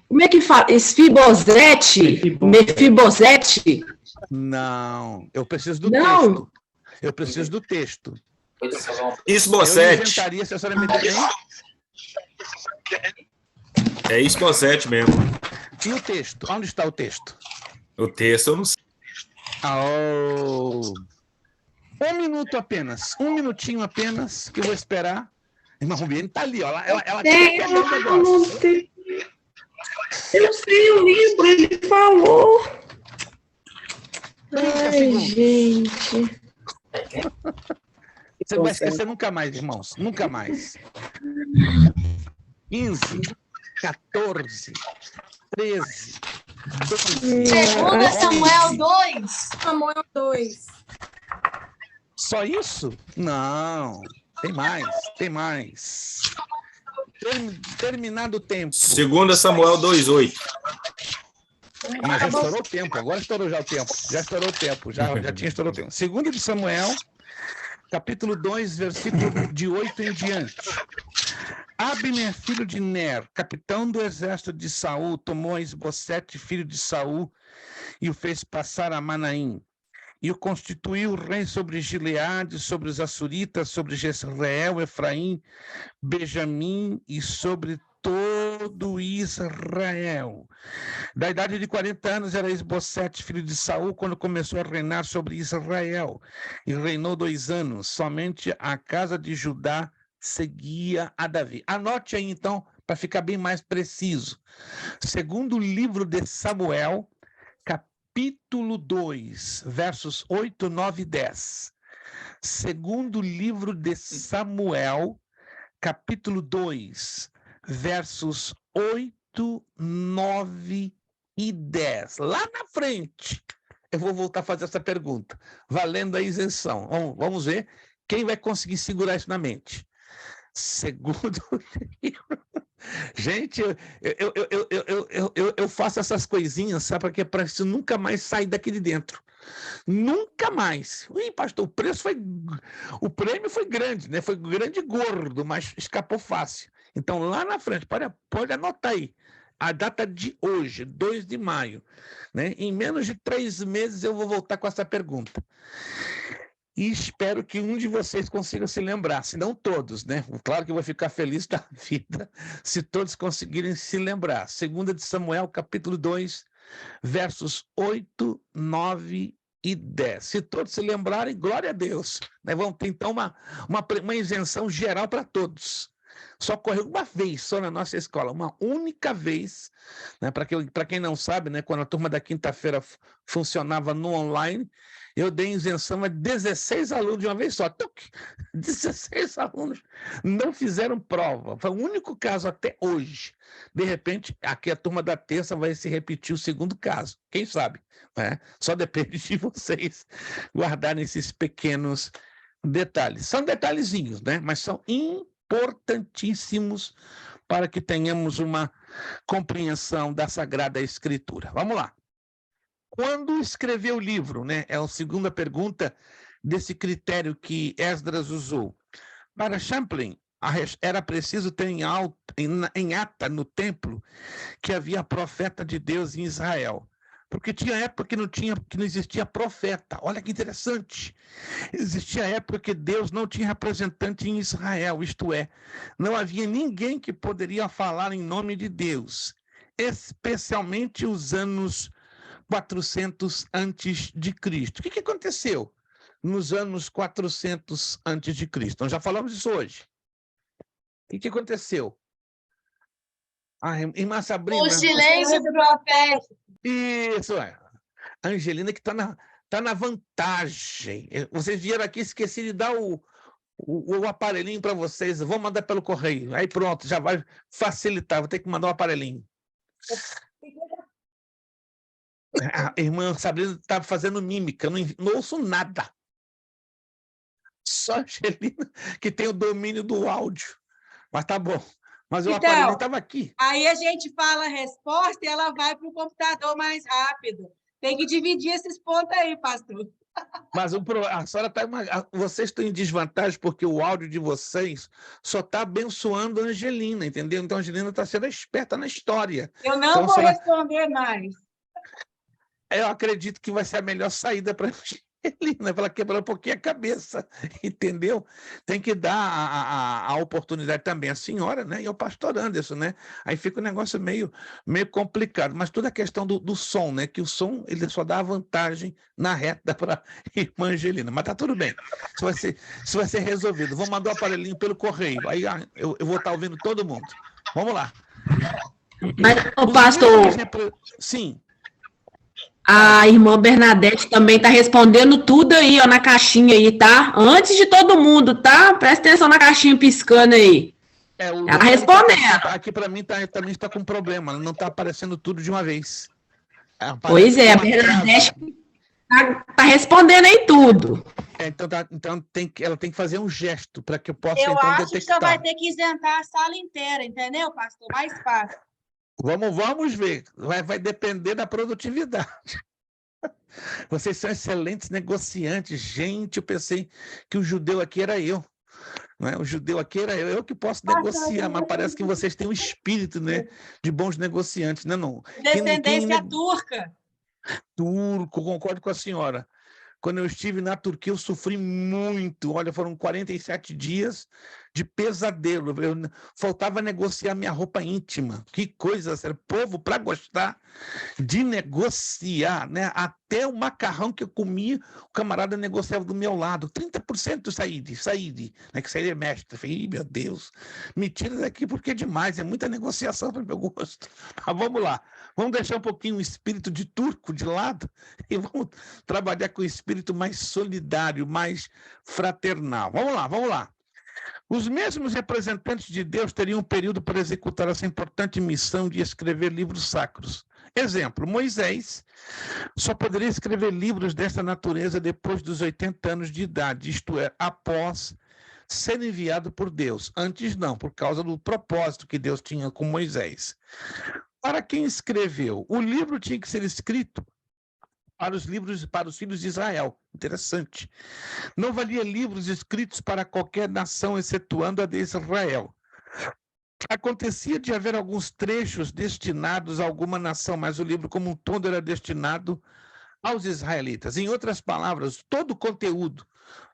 Como é que fala? Esfibosete? Mefibosete? Não, eu preciso do Não. texto. Eu preciso do texto. Isbosete. Eu inventaria se a senhora me der bem. É Isbosete mesmo. E o texto? Onde está o texto? O texto eu não sei. Oh. 1 minuto apenas. 1 minutinho apenas, que eu vou esperar. Irmã Rubiane está ali, ó. Ela quer pegar o negócio. Eu sei o livro, ele falou. 30 Ai, segundos. gente. Você não vai esquecer nunca mais, irmãos. Nunca mais. 15, 14, 13, 12. Segunda Samuel 2. Samuel 2. Só isso? Não. Tem mais, tem mais. Terminado o tempo. 2 Samuel 2:8. Mas já estourou o tempo, agora estourou já o tempo. Já estourou o tempo, já tinha estourado o tempo. 2 de Samuel, capítulo 2, versículo de 8 em diante. Abner, filho de Ner, capitão do exército de Saul, tomou Isbosete, filho de Saul, e o fez passar a Manaim. E o constituiu rei sobre Gileade, sobre os Assuritas, sobre Jezreel, Efraim, Benjamim e sobre todo Israel. Da idade de 40 anos era Isbosete, filho de Saul, quando começou a reinar sobre Israel. E reinou 2 anos. Somente a casa de Judá seguia a Davi. Anote aí, então, para ficar bem mais preciso. Segundo livro de Samuel, capítulo 2, versos 8, 9 e 10. Segundo livro de Samuel, capítulo 2, versos 8, 9 e 10. Lá na frente, eu vou voltar a fazer essa pergunta, valendo a isenção. Vamos ver quem vai conseguir segurar isso na mente. Segundo livro... Gente, eu faço essas coisinhas, sabe, para isso nunca mais sair daqui de dentro. Nunca mais. Ih, pastor, o prêmio foi grande, né? Foi grande e gordo, mas escapou fácil. Então, lá na frente, pode anotar aí, a data de hoje, 2 de maio, né? Em menos de 3 meses eu vou voltar com essa pergunta. E espero que um de vocês consiga se lembrar, se não todos, né? Claro que eu vou ficar feliz da vida se todos conseguirem se lembrar. 2 de Samuel, capítulo 2, versos 8, 9 e 10. Se todos se lembrarem, glória a Deus. Né? Vamos ter, então, uma isenção geral para todos. Só ocorreu uma vez, só na nossa escola, uma única vez. Né? Para quem não sabe, né? Quando a turma da quinta-feira funcionava no online, eu dei isenção a 16 alunos de uma vez só. 16 alunos não fizeram prova. Foi o único caso até hoje. De repente, aqui a turma da terça vai se repetir o segundo caso. Quem sabe? Né? Só depende de vocês guardarem esses pequenos detalhes. São detalhezinhos, né? Mas são importantíssimos para que tenhamos uma compreensão da Sagrada Escritura. Vamos lá. Quando escreveu o livro, né? É a segunda pergunta desse critério que Esdras usou. Para Champlin, era preciso ter em ata no templo que havia profeta de Deus em Israel. Porque tinha época que não existia profeta. Olha que interessante. Existia época que Deus não tinha representante em Israel, isto é, não havia ninguém que poderia falar em nome de Deus, especialmente os anos 400 antes de Cristo. O que aconteceu nos anos 400 antes de Cristo? Nós já falamos disso hoje. O que aconteceu? A irmã O Sabrina. silêncio profético. Isso, é. A Angelina que está na vantagem. Vocês vieram aqui e esqueci de dar o aparelhinho para vocês. Eu vou mandar pelo correio. Aí pronto, já vai facilitar. Vou ter que mandar o aparelhinho. A irmã Sabrina está fazendo mímica. Não ouço nada. Só a Angelina que tem o domínio do áudio. Mas tá bom. Mas o aparelhinho estava aqui. Aí a gente fala a resposta e ela vai para o computador mais rápido. Tem que dividir esses pontos aí, pastor. Mas a senhora vocês estão em desvantagem porque o áudio de vocês só está abençoando a Angelina, entendeu? Então a Angelina está sendo esperta na história. Eu não Então, vou responder mais. Eu acredito que vai ser a melhor saída para a Angelina, para ela quebrar um pouquinho a cabeça, entendeu? Tem que dar a oportunidade também à senhora, né? E ao pastor Anderson, né? Aí fica um negócio meio complicado, mas toda a questão do som, né? Que o som ele só dá vantagem na reta para a irmã Angelina, mas tá tudo bem. Isso vai ser resolvido. Vou mandar o aparelhinho pelo correio, aí eu vou estar ouvindo todo mundo. Vamos lá. Mas, pastor... Sim. A irmã Bernadette também tá respondendo tudo aí, ó, na caixinha aí, tá? Antes de todo mundo, tá? Presta atenção na caixinha piscando aí. Ela respondendo. Aqui para mim também está com problema, não está aparecendo tudo de uma vez. Pois é, a Bernadette tá respondendo aí tudo. Então ela tem que fazer um gesto para que eu possa então detectar. Eu acho que você vai ter que isentar a sala inteira, entendeu, pastor? Mais fácil. Vamos ver. Vai depender da produtividade. Vocês são excelentes negociantes. Gente, eu pensei que o judeu aqui era eu. Não é? O judeu aqui era eu que posso negociar, mas parece que vocês têm um espírito, né, de bons negociantes, né? Não. Descendência turca. Turco, concordo com a senhora. Quando eu estive na Turquia, eu sofri muito. Olha, foram 47 dias de pesadelo. Faltava negociar minha roupa íntima. Que coisa, sério. Povo, para gostar de negociar, né? Até o macarrão que eu comia, o camarada negociava do meu lado. 30% Saíde, né? Que Saíde é mestre. Eu falei, meu Deus, me tira daqui porque é demais, é muita negociação para o meu gosto. Mas vamos lá. Vamos deixar um pouquinho o espírito de turco de lado e vamos trabalhar com o espírito mais solidário, mais fraternal. Vamos lá. Os mesmos representantes de Deus teriam um período para executar essa importante missão de escrever livros sacros. Exemplo, Moisés só poderia escrever livros dessa natureza depois dos 80 anos de idade, isto é, após ser enviado por Deus. Antes não, por causa do propósito que Deus tinha com Moisés. Para quem escreveu, o livro tinha que ser escrito para os filhos de Israel. Interessante. Não valia livros escritos para qualquer nação, excetuando a de Israel. Acontecia de haver alguns trechos destinados a alguma nação, mas o livro como um todo era destinado aos israelitas. Em outras palavras, todo o conteúdo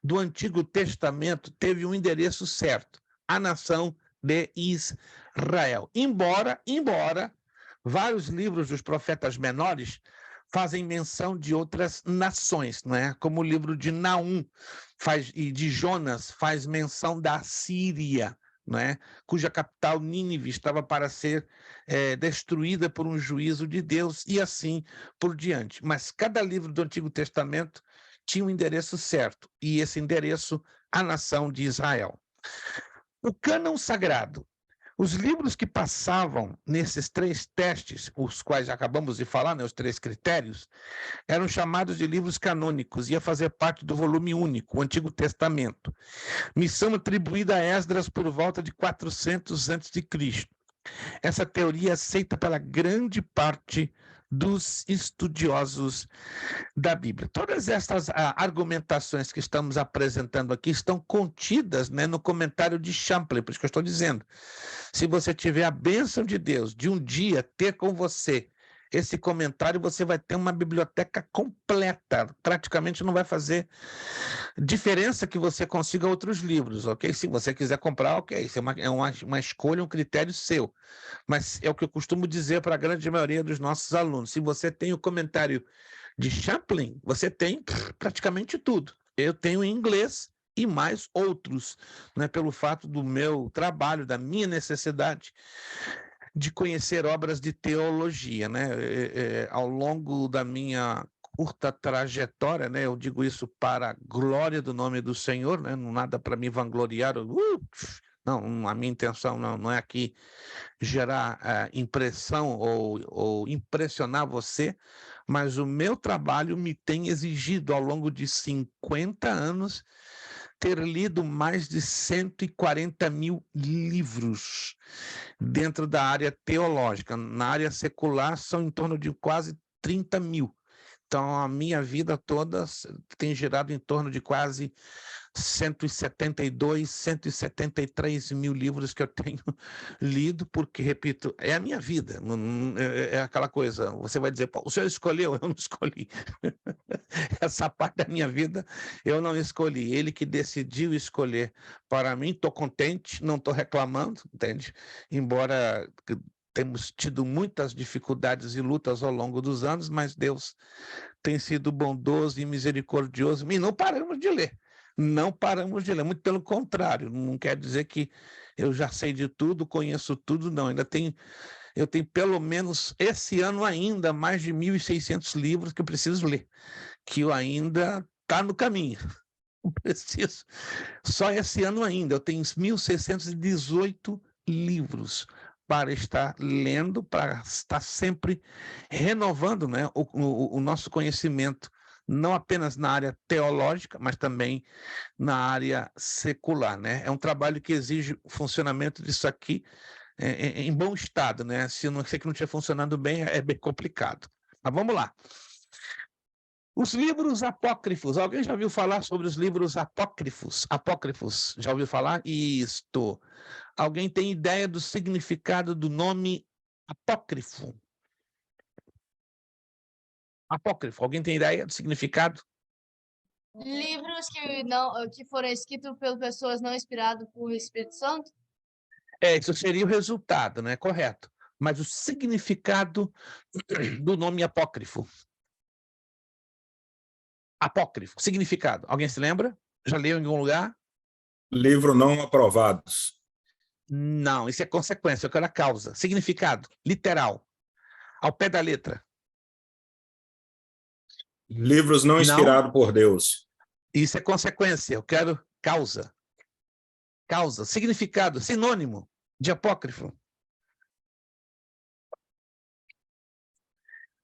do Antigo Testamento teve um endereço certo, a nação de Israel. Embora vários livros dos profetas menores fazem menção de outras nações, não é? Como o livro de Naum e de Jonas faz menção da Síria, não é? Cuja capital Nínive estava para ser destruída por um juízo de Deus e assim por diante. Mas cada livro do Antigo Testamento tinha um endereço certo, e esse endereço, a nação de Israel. O cânon sagrado. Os livros que passavam nesses 3 testes, os quais acabamos de falar, né, os 3 critérios, eram chamados de livros canônicos, ia fazer parte do volume único, o Antigo Testamento. Missão atribuída a Esdras por volta de 400 a.C. Essa teoria é aceita pela grande parte dos estudiosos da Bíblia. Todas essas argumentações que estamos apresentando aqui estão contidas, né, no comentário de Champlin, por isso que eu estou dizendo. Se você tiver a bênção de Deus de um dia ter com você esse comentário, você vai ter uma biblioteca completa. Praticamente não vai fazer diferença que você consiga outros livros, ok? Se você quiser comprar, ok. Isso é uma escolha, um critério seu. Mas é o que eu costumo dizer para a grande maioria dos nossos alunos. Se você tem o comentário de Champlin, você tem praticamente tudo. Eu tenho em inglês e mais outros, né, pelo fato do meu trabalho, da minha necessidade de conhecer obras de teologia, né? Ao longo da minha curta trajetória, né? Eu digo isso para a glória do nome do Senhor, né? Não nada para me vangloriar. Não, a minha intenção não é aqui gerar impressão ou impressionar você, mas o meu trabalho me tem exigido, ao longo de 50 anos, ter lido mais de 140 mil livros dentro da área teológica. Na área secular, são em torno de quase 30 mil. Então, a minha vida toda tem girado em torno de quase 172, 173 mil livros que eu tenho lido, porque, repito, é a minha vida. É aquela coisa, você vai dizer, pô, o senhor escolheu? Eu não escolhi. Essa parte da minha vida eu não escolhi. Ele que decidiu escolher para mim. Estou contente, não estou reclamando, entende? Embora temos tido muitas dificuldades e lutas ao longo dos anos, mas Deus tem sido bondoso e misericordioso, e não paramos de ler. Não paramos de ler, muito pelo contrário. Não quer dizer que eu já sei de tudo, conheço tudo, não. Eu tenho pelo menos esse ano ainda mais de 1.600 livros que eu preciso ler, que eu ainda está no caminho. Eu preciso. Só esse ano ainda eu tenho 1.618 livros para estar lendo, para estar sempre renovando, né, o nosso conhecimento, não apenas na área teológica, mas também na área secular, né? É um trabalho que exige o funcionamento disso aqui em bom estado, né? Se não sei que não estiver funcionando bem, é bem complicado. Mas vamos lá. Os livros apócrifos. Alguém já ouviu falar sobre os livros apócrifos? Apócrifos, já ouviu falar? Isto. Alguém tem ideia do significado do nome apócrifo? Apócrifo. Alguém tem ideia do significado? Livros que foram escritos por pessoas não inspiradas por Espírito Santo? Isso seria o resultado, né? Correto. Mas o significado do nome apócrifo. Apócrifo, significado. Alguém se lembra? Já leu em algum lugar? Livro não aprovados. Não, isso é consequência, eu quero a causa. Significado, literal, ao pé da letra. Livros não inspirados por Deus. Isso é consequência, eu quero causa. Causa, significado, sinônimo de apócrifo.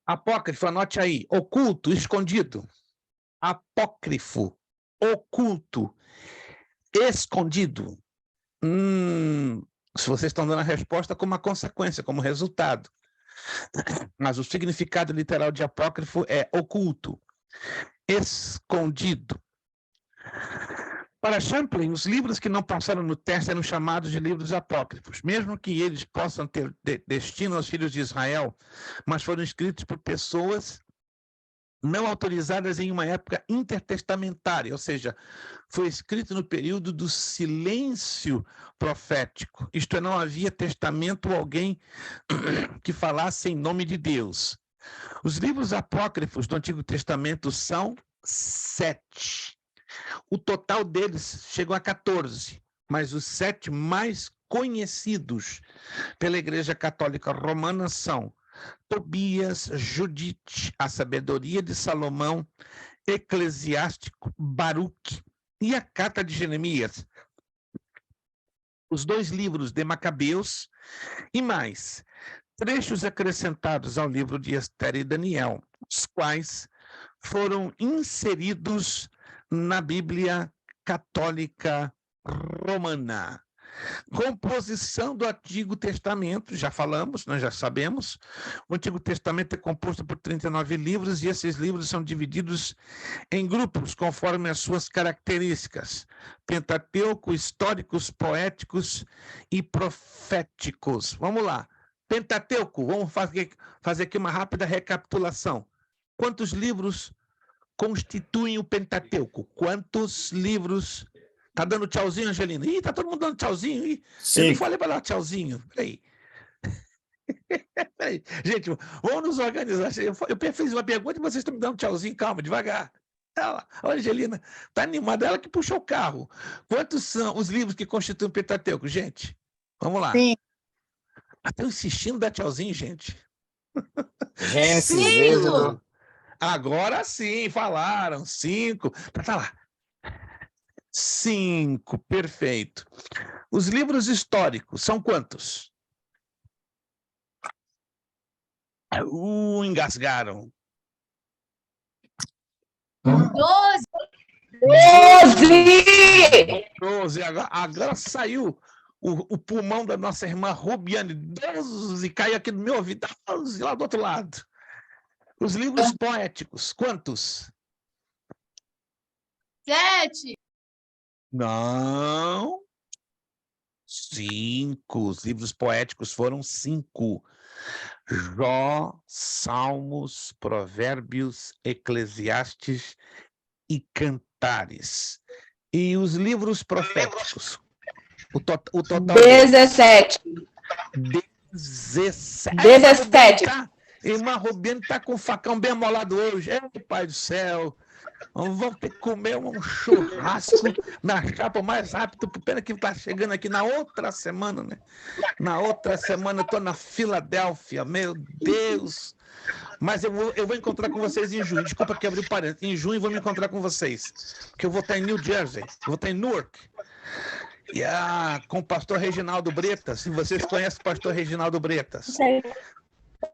Apócrifo, anote aí, oculto, escondido. Apócrifo, oculto, escondido. Se vocês estão dando a resposta como uma consequência, como resultado. Mas o significado literal de apócrifo é oculto, escondido. Para Champlin, os livros que não passaram no teste eram chamados de livros apócrifos, mesmo que eles possam ter destino aos filhos de Israel, mas foram escritos por pessoas não autorizadas em uma época intertestamentária, ou seja, foi escrito no período do silêncio profético. Isto é, não havia testamento ou alguém que falasse em nome de Deus. Os livros apócrifos do Antigo Testamento são 7. O total deles chegou a 14, mas os 7 mais conhecidos pela Igreja Católica Romana são Tobias, Judite, a Sabedoria de Salomão, Eclesiástico, Baruque e a Carta de Jeremias. Os 2 livros de Macabeus e mais trechos acrescentados ao livro de Esther e Daniel, os quais foram inseridos na Bíblia Católica Romana. Composição do Antigo Testamento, já falamos, nós já sabemos. O Antigo Testamento é composto por 39 livros e esses livros são divididos em grupos conforme as suas características: Pentateuco, históricos, poéticos e proféticos. Vamos lá. Pentateuco, vamos fazer aqui uma rápida recapitulação. Quantos livros constituem o Pentateuco? Quantos livros? Tá dando tchauzinho, Angelina? Ih, tá todo mundo dando tchauzinho. Ih, eu não falei para dar tchauzinho. Peraí. Peraí. Gente, vamos nos organizar. Eu fiz uma pergunta e vocês estão me dando tchauzinho. Calma, devagar. Olha a Angelina, tá animada. Ela que puxou o carro. Quantos são os livros que constituem o Pentateuco, gente? Vamos lá. 5. Estão insistindo, dá tchauzinho, gente. Gênesis, 5. Êxodo. Agora sim, falaram. 5. Tá lá. 5, perfeito. Os livros históricos são quantos? Engasgaram. 12. 12! Agora saiu o pulmão da nossa irmã Rubiane. 12, caiu aqui no meu ouvido. 12, lá do outro lado. Os livros poéticos, quantos? 7. Não. 5. Os livros poéticos foram 5. Jó, Salmos, Provérbios, Eclesiastes e Cantares. E os livros proféticos? O total... 17. 17. Irmã Rubiane está com o facão bem amolado hoje. Pai do céu. Vamos ter que comer um churrasco na chapa o mais rápido. Pena que está chegando aqui na outra semana, né? Na outra semana eu estou na Filadélfia. Meu Deus! Mas eu vou encontrar com vocês em junho. Desculpa que abri parênteses. Em junho eu vou me encontrar com vocês. Porque eu vou estar em New Jersey. Eu vou estar em Newark. Com o pastor Reginaldo Bretas. Se vocês conhecem o pastor Reginaldo Bretas.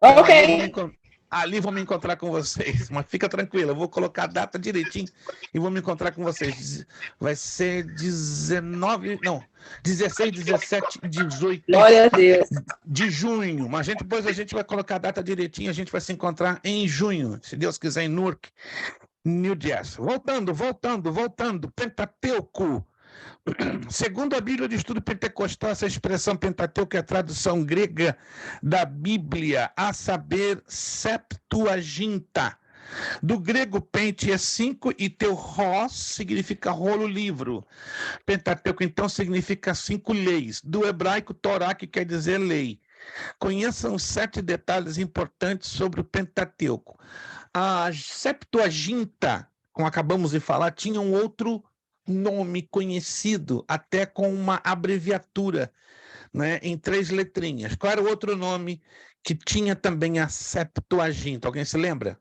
Ok. Ali vou me encontrar com vocês, mas fica tranquila, eu vou colocar a data direitinho e vou me encontrar com vocês. Vai ser 16, 17, 18 Glória a Deus. de junho. Mas depois a gente vai colocar a data direitinho, a gente vai se encontrar em junho, se Deus quiser, em Newark, New Jersey. Voltando, Pentateuco. Segundo a Bíblia de Estudo Pentecostal, essa expressão Pentateuco é a tradução grega da Bíblia, a saber, Septuaginta. Do grego pente é 5 e teurós significa rolo, livro. Pentateuco, então, significa 5 leis. Do hebraico, Torá, que quer dizer lei. Conheçam 7 detalhes importantes sobre o Pentateuco. A Septuaginta, como acabamos de falar, tinha um outro nome conhecido, até com uma abreviatura, né, em 3 letrinhas. Qual era o outro nome que tinha também a Septuaginta? Alguém se lembra?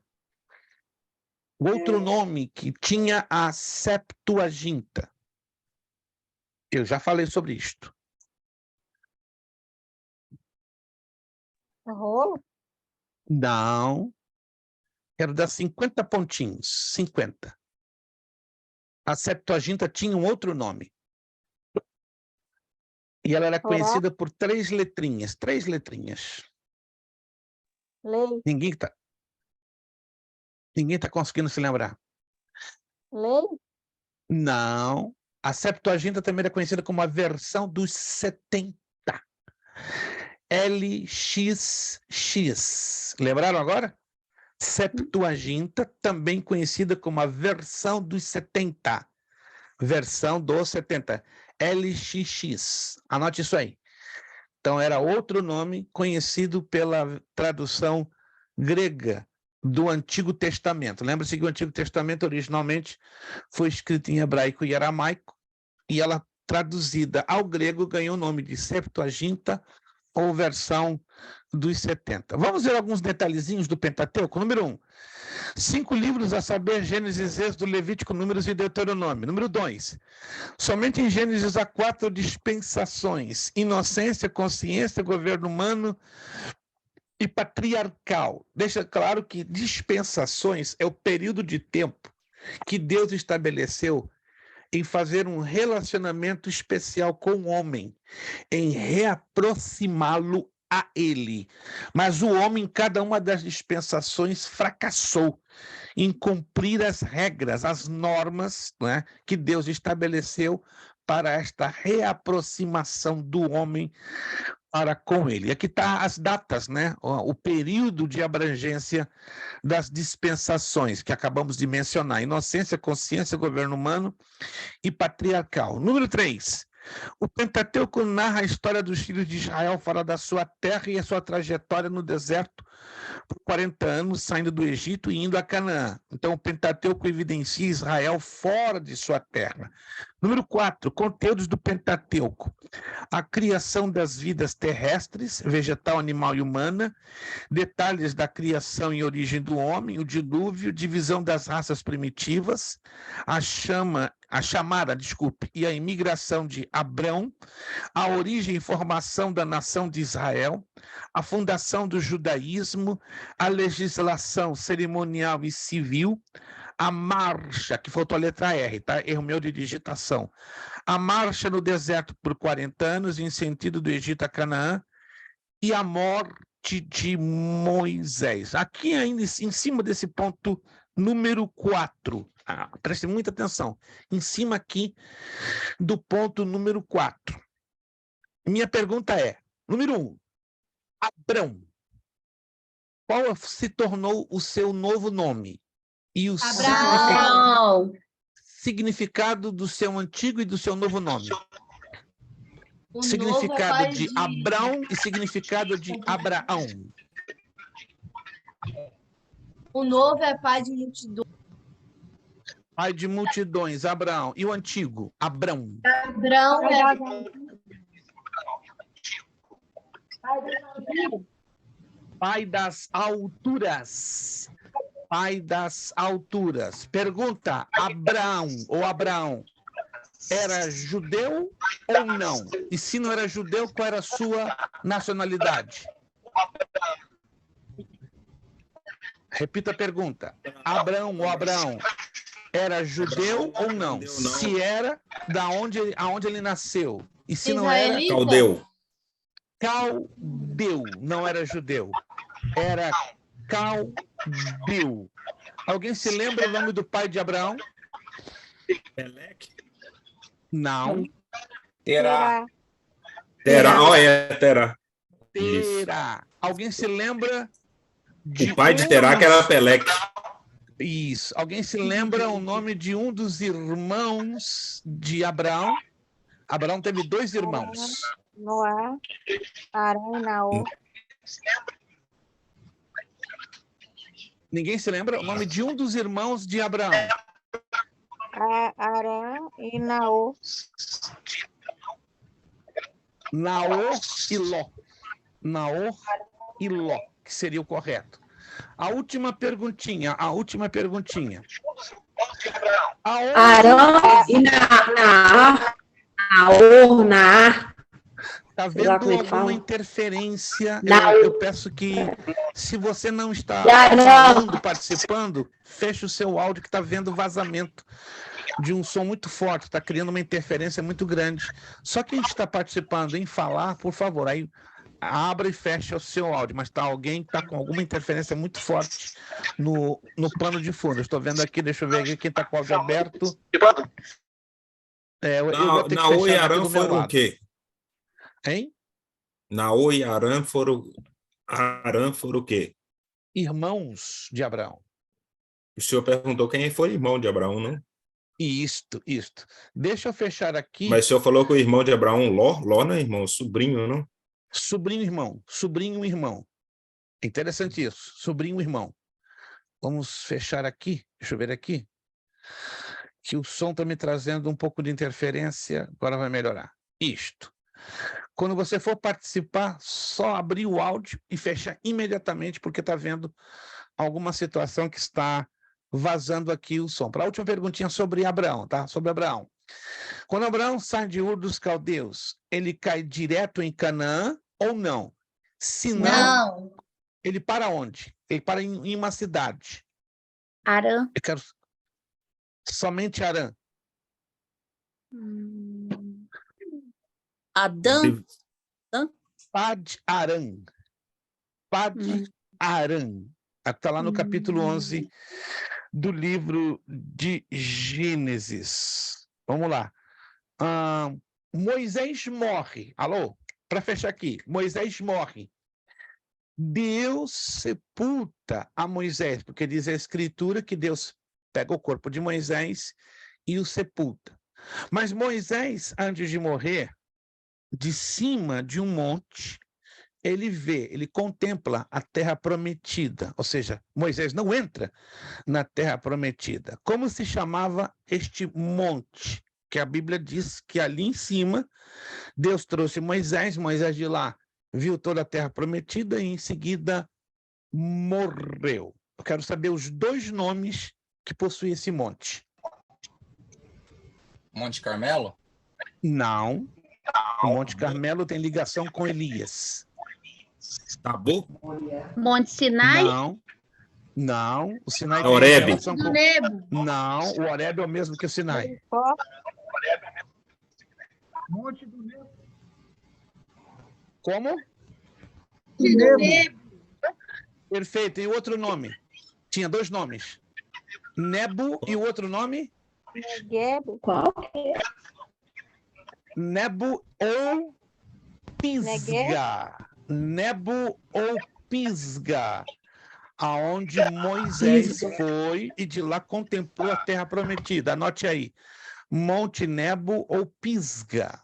O outro nome que tinha a Septuaginta. Eu já falei sobre isto. Rolo? Não. Quero dar 50 pontinhos. 50. A Septuaginta tinha um outro nome. E ela era conhecida por 3 letrinhas. 3 letrinhas. Lei. Ninguém tá conseguindo se lembrar. Lei? Não. A Septuaginta também era conhecida como a versão dos 70. LXX. Lembraram agora? Septuaginta, também conhecida como a versão dos 70. Versão dos 70. LXX. Anote isso aí. Então, era outro nome conhecido pela tradução grega do Antigo Testamento. Lembra-se que o Antigo Testamento originalmente foi escrito em hebraico e aramaico, e ela, traduzida ao grego, ganhou o nome de Septuaginta ou versão dos 70. Vamos ver alguns detalhezinhos do Pentateuco. Número 1. 5 livros, a saber, Gênesis, Êxodo, Levítico, Números e Deuteronômio. Número 2. Somente em Gênesis há 4 dispensações: inocência, consciência, governo humano e patriarcal. Deixa claro que dispensações é o período de tempo que Deus estabeleceu em fazer um relacionamento especial com o homem, em reaproximá-lo a ele. Mas o homem, em cada uma das dispensações, fracassou em cumprir as regras, as normas, né, que Deus estabeleceu para esta reaproximação do homem para com ele. Aqui está as datas, né? O período de abrangência das dispensações que acabamos de mencionar: inocência, consciência, governo humano e patriarcal. Número 3. O Pentateuco narra a história dos filhos de Israel fora da sua terra e a sua trajetória no deserto por 40 anos, saindo do Egito e indo a Canaã. Então, o Pentateuco evidencia Israel fora de sua terra. Número 4, conteúdos do Pentateuco. A criação das vidas terrestres, vegetal, animal e humana, detalhes da criação e origem do homem, o dilúvio, divisão das raças primitivas, a chamada e a imigração de Abrão, a origem e formação da nação de Israel, a fundação do judaísmo, a legislação cerimonial e civil, a marcha, que faltou a letra R, tá? Erro meu de digitação. A marcha no deserto por 40 anos, em sentido do Egito a Canaã, e a morte de Moisés. Aqui ainda em cima desse ponto número 4, preste muita atenção, em cima aqui do ponto número 4. Minha pergunta é, número 1, Abrão, qual se tornou o seu novo nome? E o significado do seu antigo e do seu novo nome? O Significado novo de Abrão e significado de Abraão. O novo é pai de multidões. Pai de multidões, Abraão. E o antigo, Abrão. Abrão é Pai das alturas. Pai das alturas. Pergunta, Abraão, era judeu ou não? E se não era judeu, qual era a sua nacionalidade? Repita a pergunta. Abraão era judeu ou não? Se era, aonde ele nasceu? E se não era? Caldeu. Caldeu, não era judeu. Era Caldeu. Alguém se lembra o nome do pai de Abraão? Eleque. Não. Terá. Terá. Terá. Alguém se lembra O pai de Terá que era Peleque. Isso. Alguém se lembra o nome de um dos irmãos de Abraão? Abraão teve 2 irmãos. Noé, Arã e Naô. Ninguém se lembra o nome de um dos irmãos de Abraão? Arã e Naô. Naor e Ló. Naor e Ló, que seria o correto. A última perguntinha. Arã e Naor. Está vendo alguma interferência? Eu peço que, se você não está participando, feche o seu áudio, que está vendo vazamento de um som muito forte, está criando uma interferência muito grande. Só quem está participando em falar, por favor, aí abra e feche o seu áudio, mas está alguém que está com alguma interferência muito forte no pano de fundo. Eu estou vendo aqui, deixa eu ver aqui quem está com o áudio aberto. Naô e Arã foram o quê? Hein? Naô e Arã foram o quê? Irmãos de Abraão. O senhor perguntou quem foi irmão de Abraão, não? Isto. Deixa eu fechar aqui. Mas o senhor falou que o irmão de Abraão, Ló não é irmão, sobrinho, não? Sobrinho, irmão. Interessante isso. Sobrinho, irmão. Vamos fechar aqui. Deixa eu ver aqui. Que o som está me trazendo um pouco de interferência. Agora vai melhorar. Isto. Quando você for participar, só abrir o áudio e fechar imediatamente, porque está vendo alguma situação que está vazando aqui o som. Para a última perguntinha sobre Abraão, tá? Sobre Abraão. Quando Abraão sai de Ur dos Caldeus, ele cai direto em Canaã ou não? Se não, ele para onde? Ele para em uma cidade. Arã. Eu quero somente Arã. Adão? Pad-Arã. Pad-Arã. Está lá no capítulo 11 do livro de Gênesis. Vamos lá. Moisés morre. Alô? Para fechar aqui. Moisés morre. Deus sepulta a Moisés, porque diz a Escritura que Deus pega o corpo de Moisés e o sepulta. Mas Moisés, antes de morrer, de cima de um monte, ele contempla a terra prometida, ou seja, Moisés não entra na terra prometida. Como se chamava este monte? Que a Bíblia diz que ali em cima, Deus trouxe Moisés de lá viu toda a terra prometida e em seguida morreu. Eu quero saber os 2 nomes que possui esse monte. Monte Carmelo? Não. O Monte Carmelo tem ligação com Elias. Tabu? Monte Sinai? Não. O Sinai Horebe. tem ligação com... Nebo. Não, o Horebe é o mesmo que o Sinai. Monte do Nebo. Como? Nebo. Perfeito. E o outro nome? Tinha 2 nomes. Nebo e o outro nome? Negueb. Qual? Nebo ou Pisga. Nebo ou Pisga. Aonde Moisés foi e de lá contemplou a terra prometida. Anote aí. Monte Nebo ou Pisga.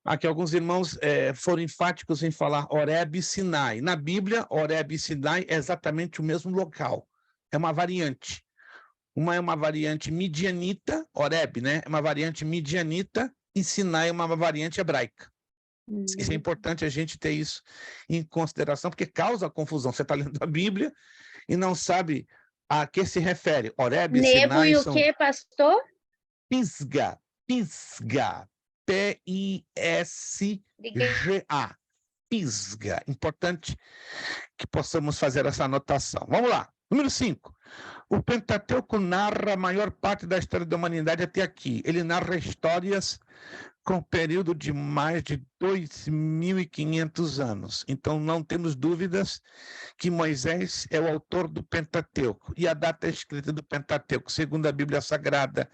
Aqui alguns irmãos foram enfáticos em falar Horebe e Sinai. Na Bíblia, Horebe e Sinai é exatamente o mesmo local. É uma variante. Uma é uma variante midianita, Horebe, né? É uma variante midianita, e Sinai é uma variante hebraica. Isso é importante a gente ter isso em consideração, porque causa confusão. Você está lendo a Bíblia e não sabe a que se refere. Horebe e Nebo Sinai e o são... que, pastor? Pisga. P-I-S-G-A. Pisga. Importante que possamos fazer essa anotação. Vamos lá. Número 5. O Pentateuco narra a maior parte da história da humanidade até aqui. Ele narra histórias com um período de mais de 2.500 anos. Então, não temos dúvidas que Moisés é o autor do Pentateuco. E a data escrita do Pentateuco, segundo a Bíblia Sagrada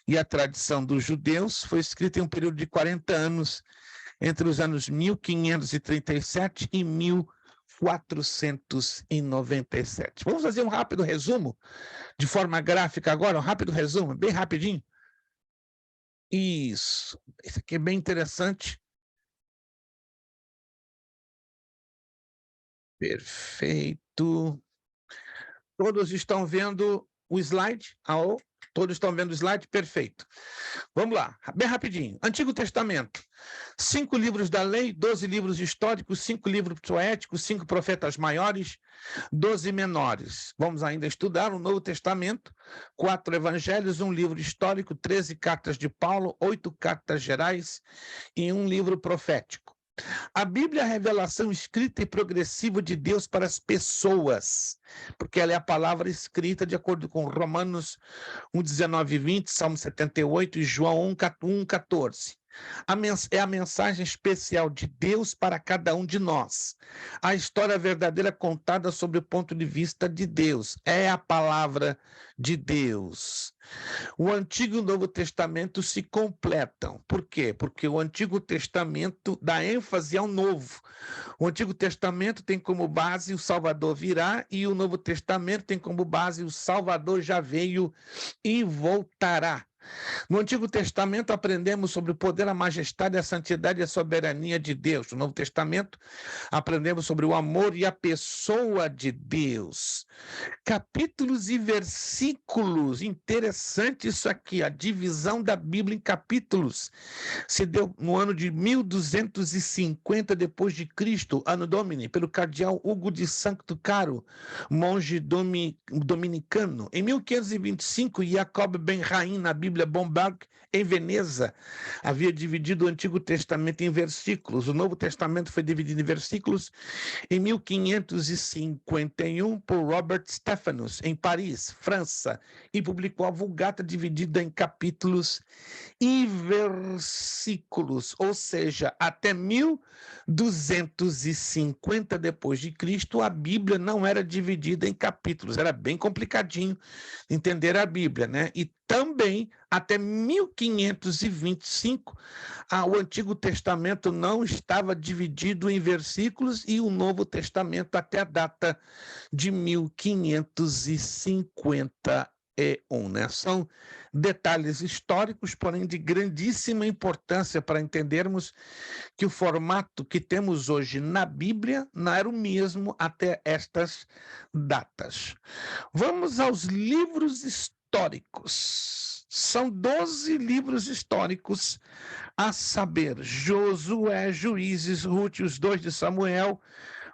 e a tradição dos judeus, foi escrita em um período de 40 anos, entre os anos 1537 e 1497. Vamos fazer um rápido resumo, de forma gráfica agora, um rápido resumo, bem rapidinho. Isso. Esse aqui é bem interessante. Perfeito. Todos estão vendo o slide? Todos estão vendo o slide? Perfeito. Vamos lá, bem rapidinho. Antigo Testamento. 5 livros da lei, 12 livros históricos, 5 livros poéticos, 5 profetas maiores, 12 menores. Vamos ainda estudar o Novo Testamento, 4 evangelhos, 1 livro histórico, 13 cartas de Paulo, 8 cartas gerais e 1 livro profético. A Bíblia é a revelação escrita e progressiva de Deus para as pessoas, porque ela é a palavra escrita de acordo com Romanos 1:19 e 20, Salmo 78 e João 1:14. É a mensagem especial de Deus para cada um de nós. A história verdadeira contada sob o ponto de vista de Deus. É a palavra de Deus. O Antigo e o Novo Testamento se completam. Por quê? Porque o Antigo Testamento dá ênfase ao Novo. O Antigo Testamento tem como base o Salvador virá e o Novo Testamento tem como base o Salvador já veio e voltará. No Antigo Testamento aprendemos sobre o poder, a majestade, a santidade e a soberania de Deus. No Novo Testamento aprendemos sobre o amor e a pessoa de Deus. Capítulos e versículos. Interessante isso aqui, a divisão da Bíblia em capítulos. Se deu no ano de 1250 depois de Cristo, Anno Domini, pelo cardeal Hugo de Sancto Caro, monge dominicano. Em 1525, Jacob Ben-Haim, na Bíblia Bombag, em Veneza, havia dividido o Antigo Testamento em versículos. O Novo Testamento foi dividido em versículos em 1551 por Robert Stephanus, em Paris, França, e publicou a Vulgata dividida em capítulos e versículos, ou seja, até 1250 depois de Cristo, a Bíblia não era dividida em capítulos, era bem complicadinho entender a Bíblia, né? E também, até 1525, o Antigo Testamento não estava dividido em versículos e o Novo Testamento até a data de 1551. e 1, né? São detalhes históricos, porém de grandíssima importância para entendermos que o formato que temos hoje na Bíblia não era o mesmo até estas datas. Vamos aos livros históricos. São 12 livros históricos, a saber, Josué, Juízes, Ruth, os 2 de Samuel,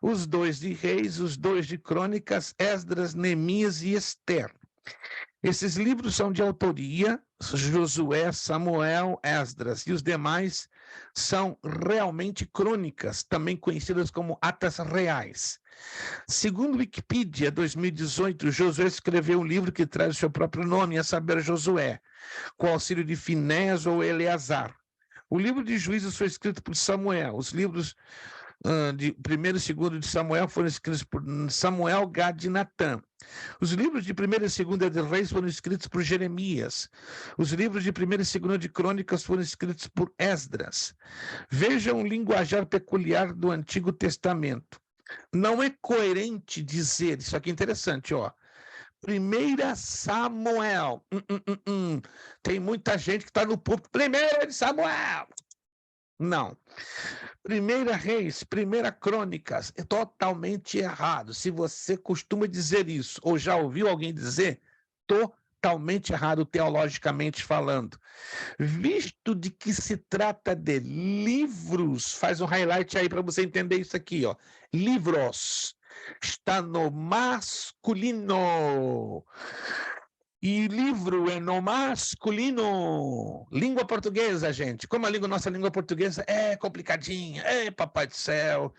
os 2 de Reis, os 2 de Crônicas, Esdras, Neemias e Ester. Esses livros são de autoria, Josué, Samuel, Esdras, e os demais são realmente crônicas, também conhecidas como atas reais. Segundo Wikipedia 2018, Josué escreveu um livro que traz o seu próprio nome, a saber, Josué, com auxílio de Finés ou Eleazar. O livro de Juízes foi escrito por Samuel. Os livros de 1º e 2º de Samuel foram escritos por Samuel, Gad e Natã. Os livros de 1ª e 2ª de Reis foram escritos por Jeremias. Os livros de 1ª e 2ª de Crônicas foram escritos por Esdras. Veja um linguajar peculiar do Antigo Testamento. Não é coerente dizer, isso aqui é interessante, ó. 1 Samuel. Tem muita gente que está no púlpito. 1 Samuel. Não. 1 Reis, 1 Crônicas, é totalmente errado. Se você costuma dizer isso, ou já ouviu alguém dizer, totalmente errado teologicamente falando. Visto de que se trata de livros, faz um highlight aí para você entender isso aqui, ó. Livros, está no masculino. E livro é no masculino. Língua portuguesa, gente. Como nossa língua portuguesa é complicadinha. Papai do céu.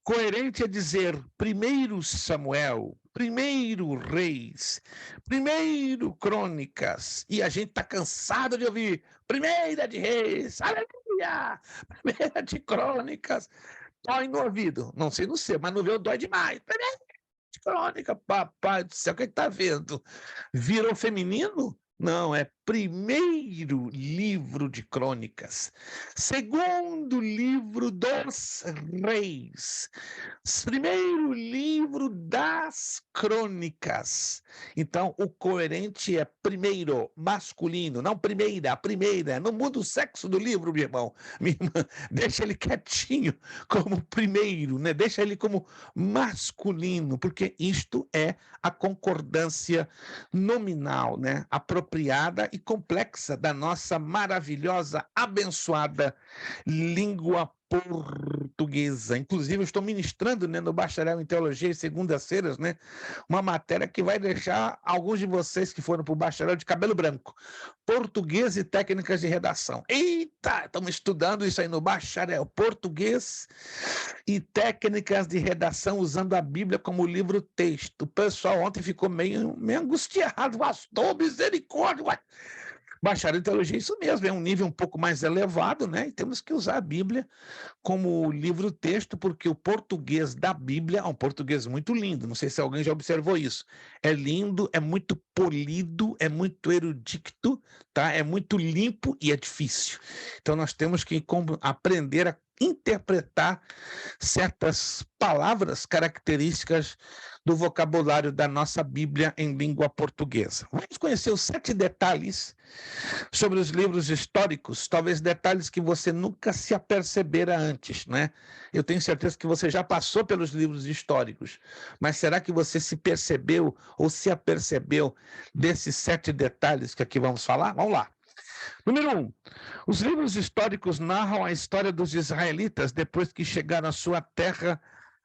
Coerente é dizer 1 Samuel, 1 Reis, 1 Crônicas. E a gente está cansado de ouvir 1 de Reis, aleluia, 1 de Crônicas. Dói no ouvido. Não sei no seu, mas no meu dói demais. 1 de Crônica, papai do céu, o que está vendo? Virou feminino? Não, é 1º livro de Crônicas, 2º livro dos Reis, 1º livro das Crônicas. Então, o coerente é 1º, masculino, não primeira. Não muda o sexo do livro, meu irmão, minha irmã. Deixa ele quietinho como 1º, né? Deixa ele como masculino, porque isto é a concordância nominal, né? Apropriada e complexa da nossa maravilhosa, abençoada língua portuguesa. Inclusive, eu estou ministrando, né, no Bacharel em Teologia e segundas-feiras, né, uma matéria que vai deixar alguns de vocês que foram para o Bacharel de cabelo branco. Português e técnicas de redação. Eita, estamos estudando isso aí no Bacharel. Português e técnicas de redação usando a Bíblia como livro-texto. O pessoal ontem ficou meio angustiado. Pastor, misericórdia. Ué. Bacharel em Teologia, isso mesmo, é um nível um pouco mais elevado, né? E temos que usar a Bíblia como livro-texto, porque o português da Bíblia é um português muito lindo. Não sei se alguém já observou isso. É lindo, é muito polido, é muito erudito, tá? É muito limpo e é difícil. Então, nós temos que aprender a interpretar certas palavras características do vocabulário da nossa Bíblia em língua portuguesa. Vamos conhecer os 7 detalhes sobre os livros históricos, talvez detalhes que você nunca se apercebera antes, né? Eu tenho certeza que você já passou pelos livros históricos, mas será que você se percebeu ou se apercebeu desses 7 detalhes que aqui vamos falar? Vamos lá. Número 1. Os livros históricos narram a história dos israelitas depois que chegaram à sua terra,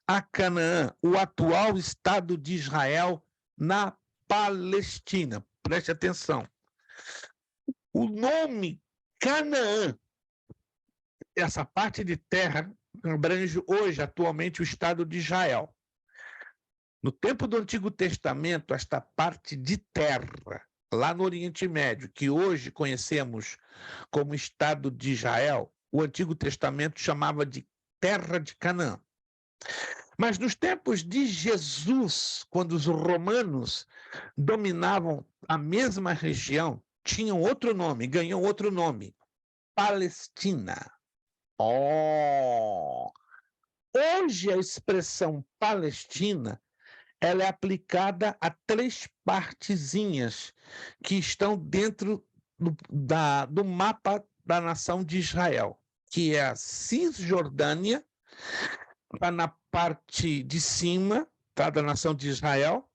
a Canaã, o atual estado de Israel na Palestina. Preste atenção. O nome Canaã, essa parte de terra, abrange hoje, atualmente, o estado de Israel. No tempo do Antigo Testamento, esta parte de terra, lá no Oriente Médio, que hoje conhecemos como Estado de Israel, o Antigo Testamento chamava de Terra de Canaã. Mas nos tempos de Jesus, quando os romanos dominavam a mesma região, tinham outro nome, ganhou outro nome, Palestina. Hoje a expressão Palestina ela é aplicada a 3 partezinhas que estão dentro do mapa da nação de Israel, que é a Cisjordânia, está na parte de cima, tá, da nação de Israel,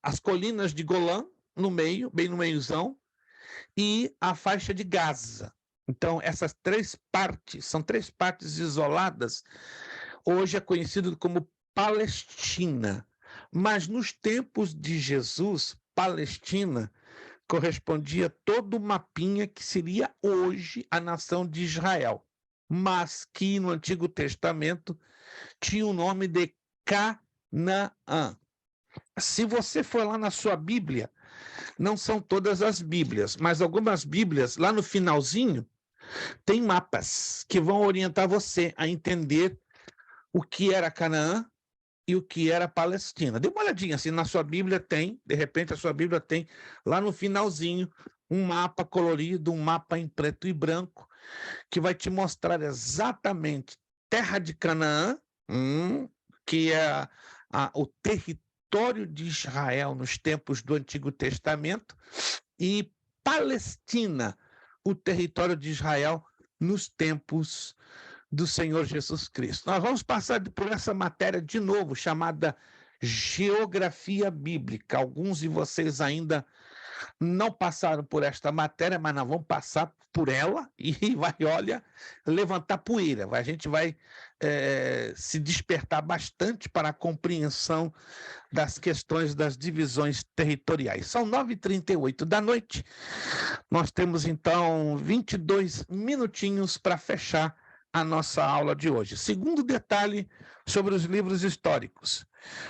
as colinas de Golã, no meio, bem no meiozão, e a faixa de Gaza. Então, essas 3 partes, são 3 partes isoladas, hoje é conhecido como Palestina. Mas nos tempos de Jesus, Palestina correspondia todo o mapinha que seria hoje a nação de Israel, mas que no Antigo Testamento tinha o nome de Canaã. Se você for lá na sua Bíblia, não são todas as Bíblias, mas algumas Bíblias, lá no finalzinho, tem mapas que vão orientar você a entender o que era Canaã e o que era Palestina. Dê uma olhadinha, assim, na sua Bíblia tem, de repente a sua Bíblia tem, lá no finalzinho, um mapa colorido, um mapa em preto e branco, que vai te mostrar exatamente terra de Canaã, que é o território de Israel nos tempos do Antigo Testamento, e Palestina, o território de Israel nos tempos do Senhor Jesus Cristo. Nós vamos passar por essa matéria de novo, chamada Geografia Bíblica. Alguns de vocês ainda não passaram por esta matéria, mas nós vamos passar por ela e vai, olha, levantar poeira. A gente vai se despertar bastante para a compreensão das questões das divisões territoriais. São 9h38 da noite. Nós temos, então, 22 minutinhos para fechar a nossa aula de hoje. Segundo detalhe sobre os livros históricos.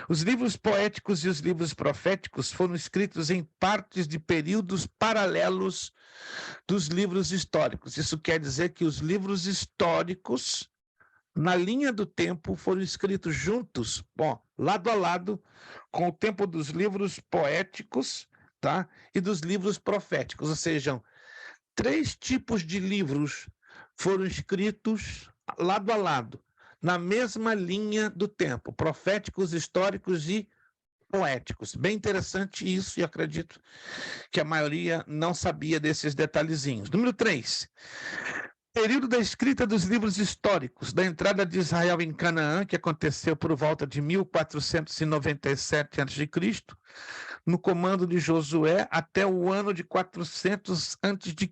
Os livros poéticos e os livros proféticos foram escritos em partes de períodos paralelos dos livros históricos. Isso quer dizer que os livros históricos, na linha do tempo, foram escritos juntos, lado a lado, com o tempo dos livros poéticos, tá? E dos livros proféticos. Ou seja, 3 tipos de livros foram escritos lado a lado, na mesma linha do tempo, proféticos, históricos e poéticos. Bem interessante isso, e acredito que a maioria não sabia desses detalhezinhos. Número 3. Período da escrita dos livros históricos, da entrada de Israel em Canaã, que aconteceu por volta de 1497 a.C., no comando de Josué, até o ano de 400 a.C.,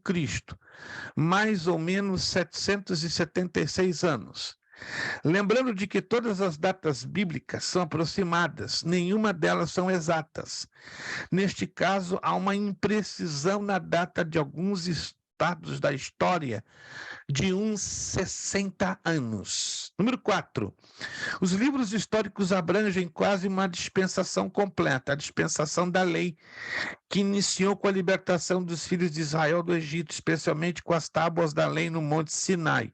mais ou menos 776 anos. Lembrando de que todas as datas bíblicas são aproximadas, nenhuma delas são exatas. Neste caso, há uma imprecisão na data de alguns estados da história de uns 60 anos. Número 4. Os livros históricos abrangem quase uma dispensação completa, a dispensação da lei, que iniciou com a libertação dos filhos de Israel do Egito, especialmente com as tábuas da lei no Monte Sinai,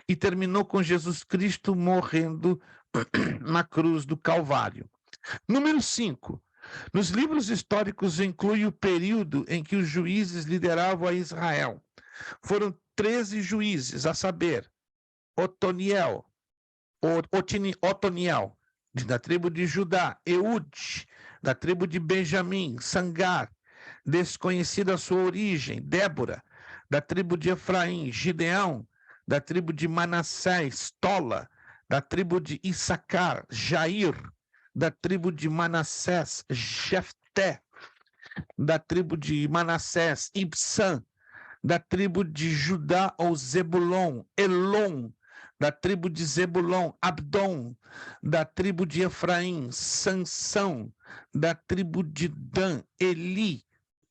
e terminou com Jesus Cristo morrendo na cruz do Calvário. Número 5. Nos livros históricos inclui o período em que os juízes lideravam a Israel. Foram 13 juízes, a saber, Otoniel, da tribo de Judá, Eude, da tribo de Benjamim, Sangar, desconhecida a sua origem, Débora, da tribo de Efraim, Gideão, da tribo de Manassés, Tola, da tribo de Issacar, Jair, da tribo de Manassés, Jefté, da tribo de Manassés, Ibsã, da tribo de Judá ou Zebulon, Elon, da tribo de Zebulon, Abdon, da tribo de Efraim, Sansão, da tribo de Dan, Eli,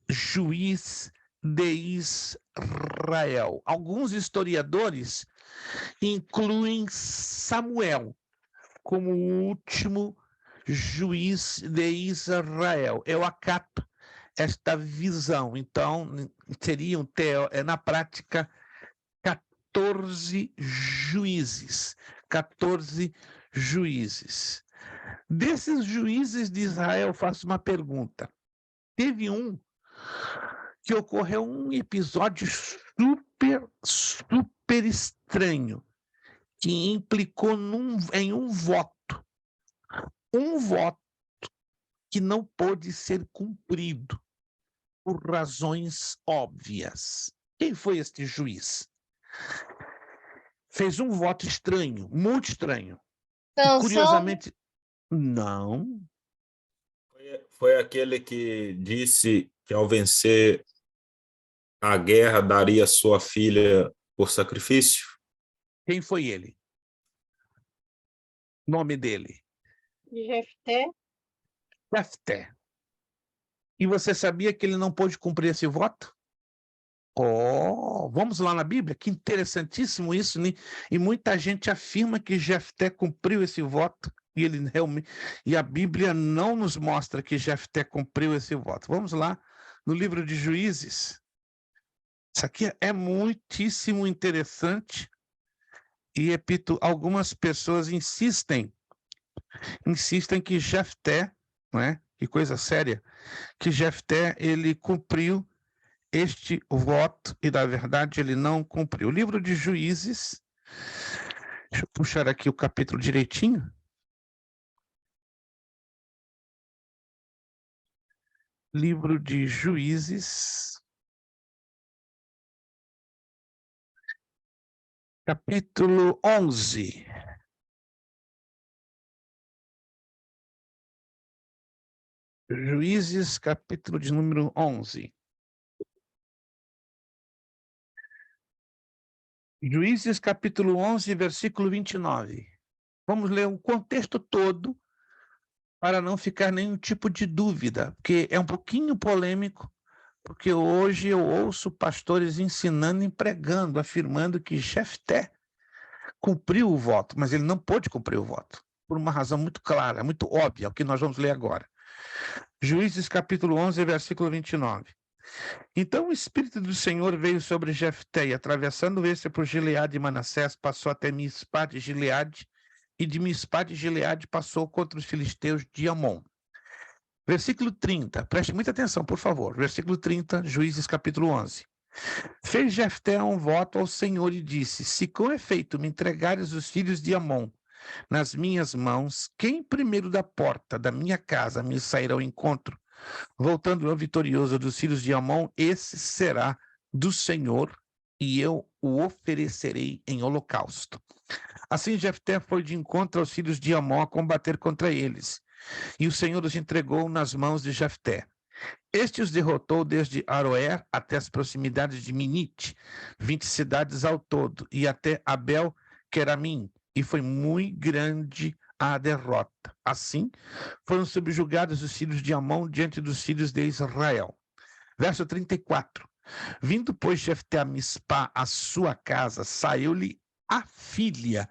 juiz de Israel. Alguns historiadores incluem Samuel como o último juiz de Israel. Eu acato esta visão. Então, seriam, na prática, 14 juízes. 14 juízes. Desses juízes de Israel, eu faço uma pergunta. Teve um que ocorreu um episódio super estranho, que implicou em um voto. um voto que não pôde ser cumprido por razões óbvias. Quem foi este juiz? Fez um voto estranho, muito estranho. Sansão? Curiosamente, não. Foi aquele que disse que ao vencer a guerra daria sua filha por sacrifício? Quem foi ele? Nome dele? Jefté. Jefté. E você sabia que ele não pôde cumprir esse voto? Oh, vamos lá na Bíblia? Que interessantíssimo isso, né? E muita gente afirma que Jefté cumpriu esse voto e ele realmente, e a Bíblia não nos mostra que Jefté cumpriu esse voto. Vamos lá no livro de Juízes. Isso aqui é muitíssimo interessante e, repito, algumas pessoas insistem que Jefté, não é? Que coisa séria, que Jefté, ele cumpriu este voto e, na verdade, ele não cumpriu. O livro de Juízes, deixa eu puxar aqui o capítulo direitinho. Livro de Juízes, capítulo 11. Juízes, capítulo de número 11. Juízes, capítulo 11, versículo 29. Vamos ler o contexto todo para não ficar nenhum tipo de dúvida, porque é um pouquinho polêmico, porque hoje eu ouço pastores ensinando e pregando, afirmando que Jefté cumpriu o voto, mas ele não pôde cumprir o voto, por uma razão muito clara, muito óbvia, o que nós vamos ler agora. Juízes, capítulo 11, versículo 29. Então o Espírito do Senhor veio sobre Jefté, e atravessando esse por Gileade e Manassés, passou até Mispá de Gileade, e de Mispá de Gileade passou contra os filisteus de Amon. Versículo 30, preste muita atenção, por favor. Versículo 30, Juízes, capítulo 11. Fez Jefté um voto ao Senhor e disse: se com efeito me entregares os filhos de Amon nas minhas mãos, quem primeiro da porta da minha casa me sairá ao encontro, voltando eu vitorioso dos filhos de Amon, esse será do Senhor, e eu o oferecerei em holocausto. Assim Jefté foi de encontro aos filhos de Amon a combater contra eles, e o Senhor os entregou nas mãos de Jefté. Este os derrotou desde Aroer até as proximidades de Minite, 20 cidades ao todo, e até Abel-Queramim, e foi muito grande a derrota. Assim, foram subjugados os filhos de Amon diante dos filhos de Israel. Verso 34. Vindo, pois, Jefté a Mispá, a sua casa, saiu-lhe a filha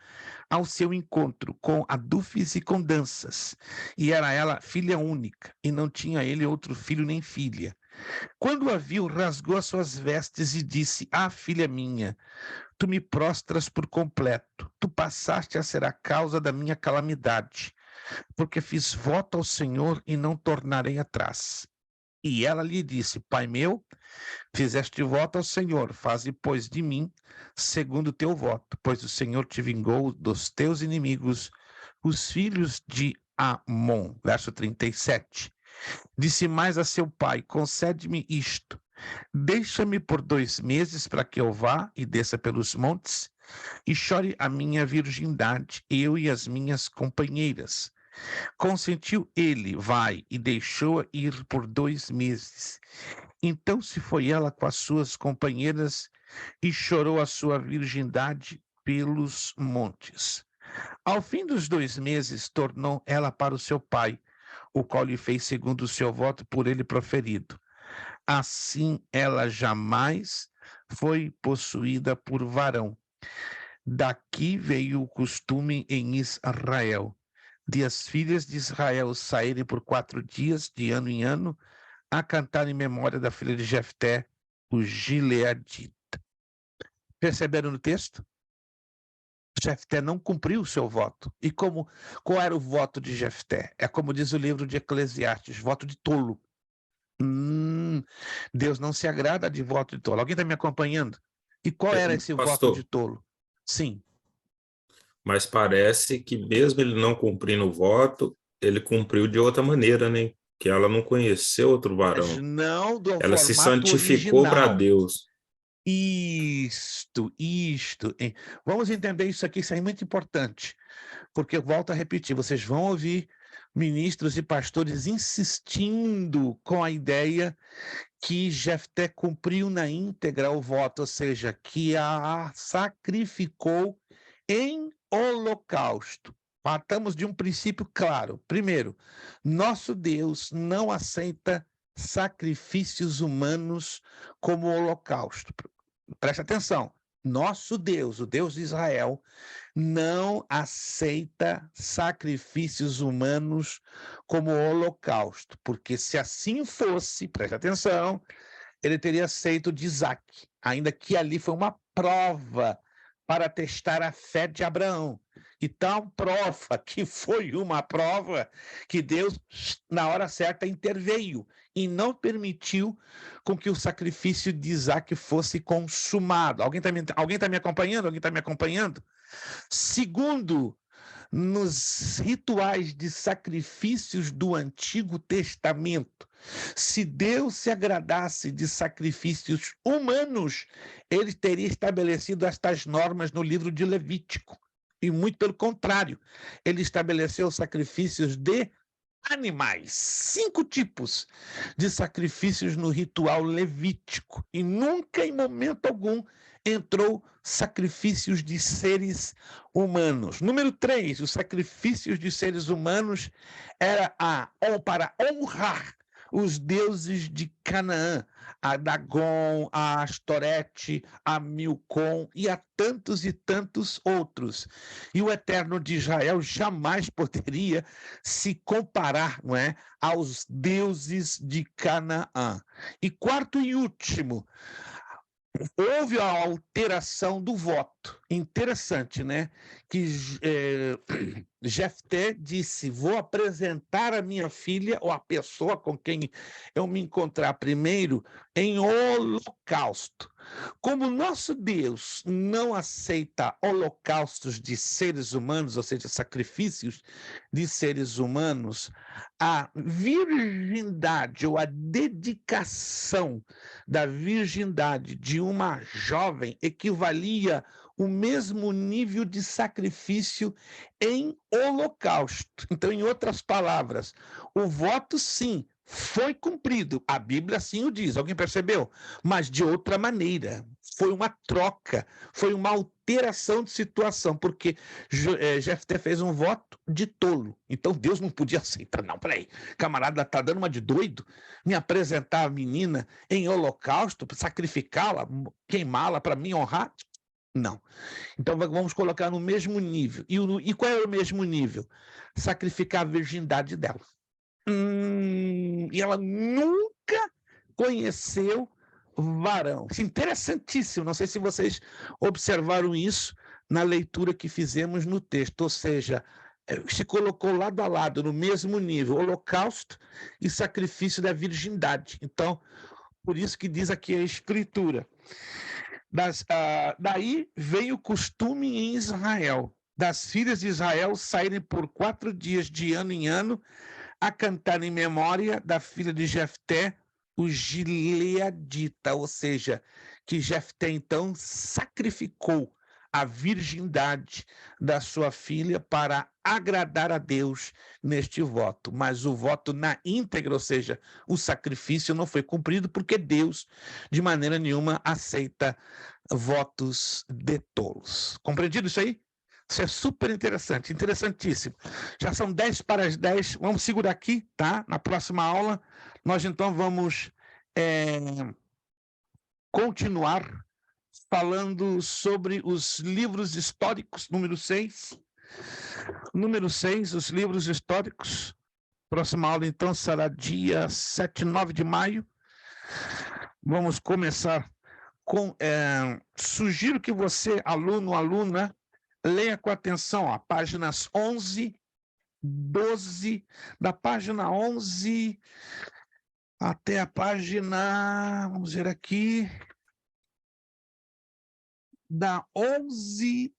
ao seu encontro, com adufes e com danças. E era ela filha única, e não tinha ele outro filho nem filha. Quando a viu, rasgou as suas vestes e disse: ah, filha minha, tu me prostras por completo. Tu passaste a ser a causa da minha calamidade, porque fiz voto ao Senhor e não tornarei atrás. E ela lhe disse: pai meu, fizeste voto ao Senhor, faze, pois, de mim segundo o teu voto, pois o Senhor te vingou dos teus inimigos, os filhos de Amon. Verso 37. Disse mais a seu pai: concede-me isto, deixa-me por 2 meses para que eu vá e desça pelos montes e chore a minha virgindade, eu e as minhas companheiras. Consentiu ele, vai, e deixou-a ir por 2 meses. Então se foi ela com as suas companheiras e chorou a sua virgindade pelos montes. Ao fim dos 2 meses, tornou ela para o seu pai, o qual lhe fez segundo o seu voto por ele proferido. Assim ela jamais foi possuída por varão. Daqui veio o costume em Israel, de as filhas de Israel saírem por 4 dias, de ano em ano, a cantar em memória da filha de Jefté, o gileadita. Perceberam no texto? Jefté não cumpriu o seu voto. E qual era o voto de Jefté? É como diz o livro de Eclesiastes, voto de tolo. Deus não se agrada de voto de tolo. Alguém está me acompanhando? E qual era esse Pastor, voto de tolo? Sim. Mas parece que mesmo ele não cumprindo o voto, ele cumpriu de outra maneira, né? Que ela não conheceu outro Mas varão. não do Ela se formato santificou para original. Deus. Isto. Hein? Vamos entender isso aqui, isso é muito importante, porque eu volto a repetir, vocês vão ouvir ministros e pastores insistindo com a ideia que Jefté cumpriu na íntegra o voto, ou seja, que a sacrificou em holocausto. Partamos de um princípio claro. Primeiro, nosso Deus não aceita sacrifícios humanos como holocausto. Preste atenção. Nosso Deus, o Deus de Israel, não aceita sacrifícios humanos como holocausto, porque se assim fosse, preste atenção, ele teria aceito de Isaac, ainda que ali foi uma prova para testar a fé de Abraão. E tal prova que foi uma prova que Deus, na hora certa, interveio e não permitiu com que o sacrifício de Isaac fosse consumado. Alguém tá me acompanhando? Alguém está me acompanhando? Segundo, nos rituais de sacrifícios do Antigo Testamento, se Deus se agradasse de sacrifícios humanos, ele teria estabelecido estas normas no livro de Levítico. E muito pelo contrário, ele estabeleceu sacrifícios de animais, 5 tipos de sacrifícios no ritual levítico, e nunca, em momento algum, entrou sacrifícios de seres humanos. Número 3, os sacrifícios de seres humanos era para honrar os deuses de Canaã, a Dagon, a Astorete, a Milcom e a tantos e tantos outros. E o Eterno de Israel jamais poderia se comparar, não é, aos deuses de Canaã. E quarto e último, houve a alteração do voto. Interessante, né? Que Jefté disse: vou apresentar a minha filha, ou a pessoa com quem eu me encontrar primeiro, em holocausto. Como nosso Deus não aceita holocaustos de seres humanos, ou seja, sacrifícios de seres humanos, a virgindade ou a dedicação da virgindade de uma jovem equivalia o mesmo nível de sacrifício em holocausto. Então, em outras palavras, o voto, sim, foi cumprido. A Bíblia assim o diz. Alguém percebeu? Mas de outra maneira. Foi uma troca, foi uma alteração de situação, porque Jefté fez um voto de tolo. Então Deus não podia aceitar. Não, peraí, camarada está dando uma de doido, me apresentar a menina em holocausto, sacrificá-la, queimá-la para me honrar? Não. Então vamos colocar no mesmo nível. E qual é o mesmo nível? Sacrificar a virgindade dela. E ela nunca conheceu varão. Isso é interessantíssimo. Não sei se vocês observaram isso na leitura que fizemos no texto. Ou seja, se colocou lado a lado, no mesmo nível, holocausto e sacrifício da virgindade. Então, por isso que diz aqui a Escritura. Daí veio o costume em Israel, das filhas de Israel saírem por 4 dias de ano em ano a cantar em memória da filha de Jefté, o gileadita, ou seja, que Jefté então sacrificou a virgindade da sua filha para agradar a Deus neste voto. Mas o voto na íntegra, ou seja, o sacrifício não foi cumprido porque Deus, de maneira nenhuma, aceita votos de tolos. Compreendido isso aí? Isso é super interessante, interessantíssimo. Já são 10 para as 10. Vamos segurar aqui, tá? Na próxima aula, nós então vamos continuar falando sobre os livros históricos, número 6. Número 6, os livros históricos. Próxima aula, então, será dia 7 e 9 de maio. Vamos começar com... sugiro que você, aluno, aluna, leia com atenção, ó, páginas 11, 12, da página 11 até a página, vamos ver aqui, da 11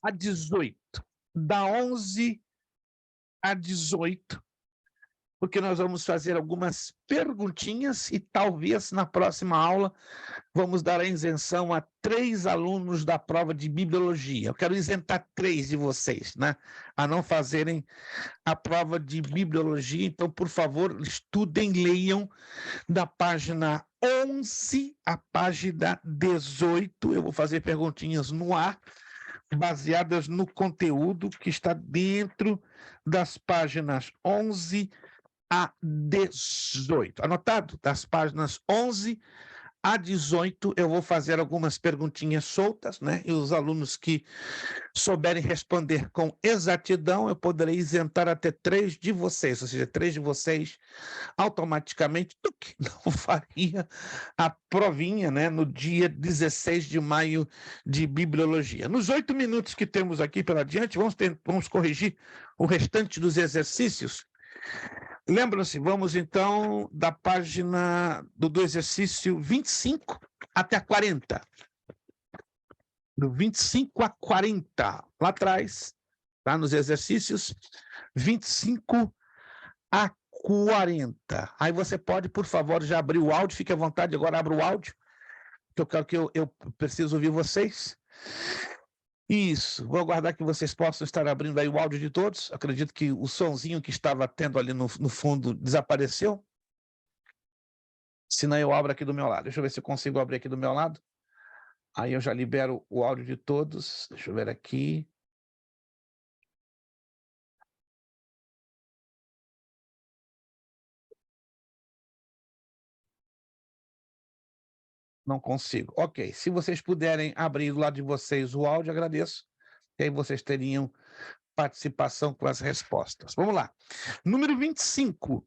a 18. Da 11 a 18, porque nós vamos fazer algumas perguntinhas e talvez na próxima aula vamos dar a isenção a 3 alunos da prova de bibliologia. Eu quero isentar 3 de vocês, né, a não fazerem a prova de bibliologia. Então, por favor, estudem, leiam da página 11 à página 18. Eu vou fazer perguntinhas no ar, baseadas no conteúdo que está dentro das páginas 11 a 18. Anotado? Das páginas 11 a 18, eu vou fazer algumas perguntinhas soltas, né? E os alunos que souberem responder com exatidão, eu poderei isentar até 3 de vocês, ou seja, 3 de vocês automaticamente não faria a provinha, né, no dia 16 de maio de bibliologia. Nos 8 minutos que temos aqui pela diante, vamos corrigir o restante dos exercícios. Lembram-se, vamos então da página do exercício 25 até a 40. Do 25 a 40, lá atrás, tá? Nos exercícios 25 a 40. Aí você pode, por favor, já abrir o áudio, fique à vontade, agora abra o áudio, que eu quero que eu preciso ouvir vocês. Isso, vou aguardar que vocês possam estar abrindo aí o áudio de todos. Acredito que o sonzinho que estava tendo ali no fundo desapareceu. Se não, eu abro aqui do meu lado. Deixa eu ver se eu consigo abrir aqui do meu lado. Aí eu já libero o áudio de todos. Deixa eu ver aqui. Não consigo. Ok, se vocês puderem abrir do lado de vocês o áudio, agradeço. E aí vocês teriam participação com as respostas. Vamos lá. Número 25.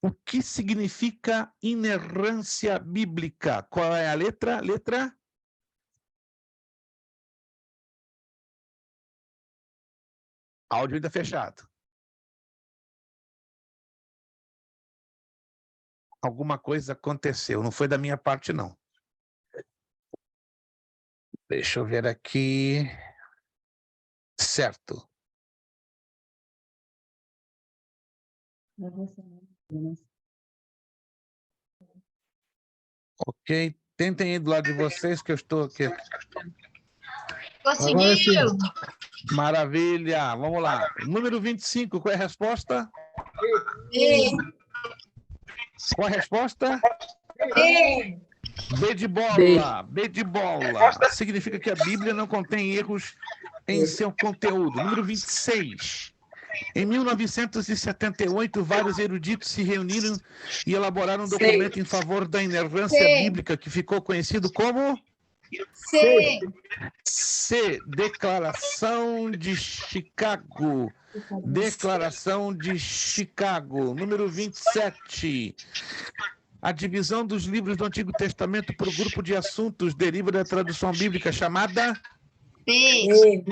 O que significa inerrância bíblica? Qual é a letra? Letra? Áudio ainda fechado. Alguma coisa aconteceu, não foi da minha parte, não. Deixa eu ver aqui. Certo. Ok, tentem ir do lado de vocês, que eu estou aqui. Conseguiu! Maravilha, vamos lá. Número 25, qual é a resposta? Sim. Qual é a resposta? Sim. B de bola, B de bola. Significa que a Bíblia não contém erros em seu conteúdo. Número 26. Em 1978, vários eruditos se reuniram e elaboraram um documento em favor da inerrância bíblica, que ficou conhecido como... Sim. C. Declaração de Chicago. Declaração de Chicago. Número 27. A divisão dos livros do Antigo Testamento por grupo de assuntos deriva da tradução bíblica chamada... B.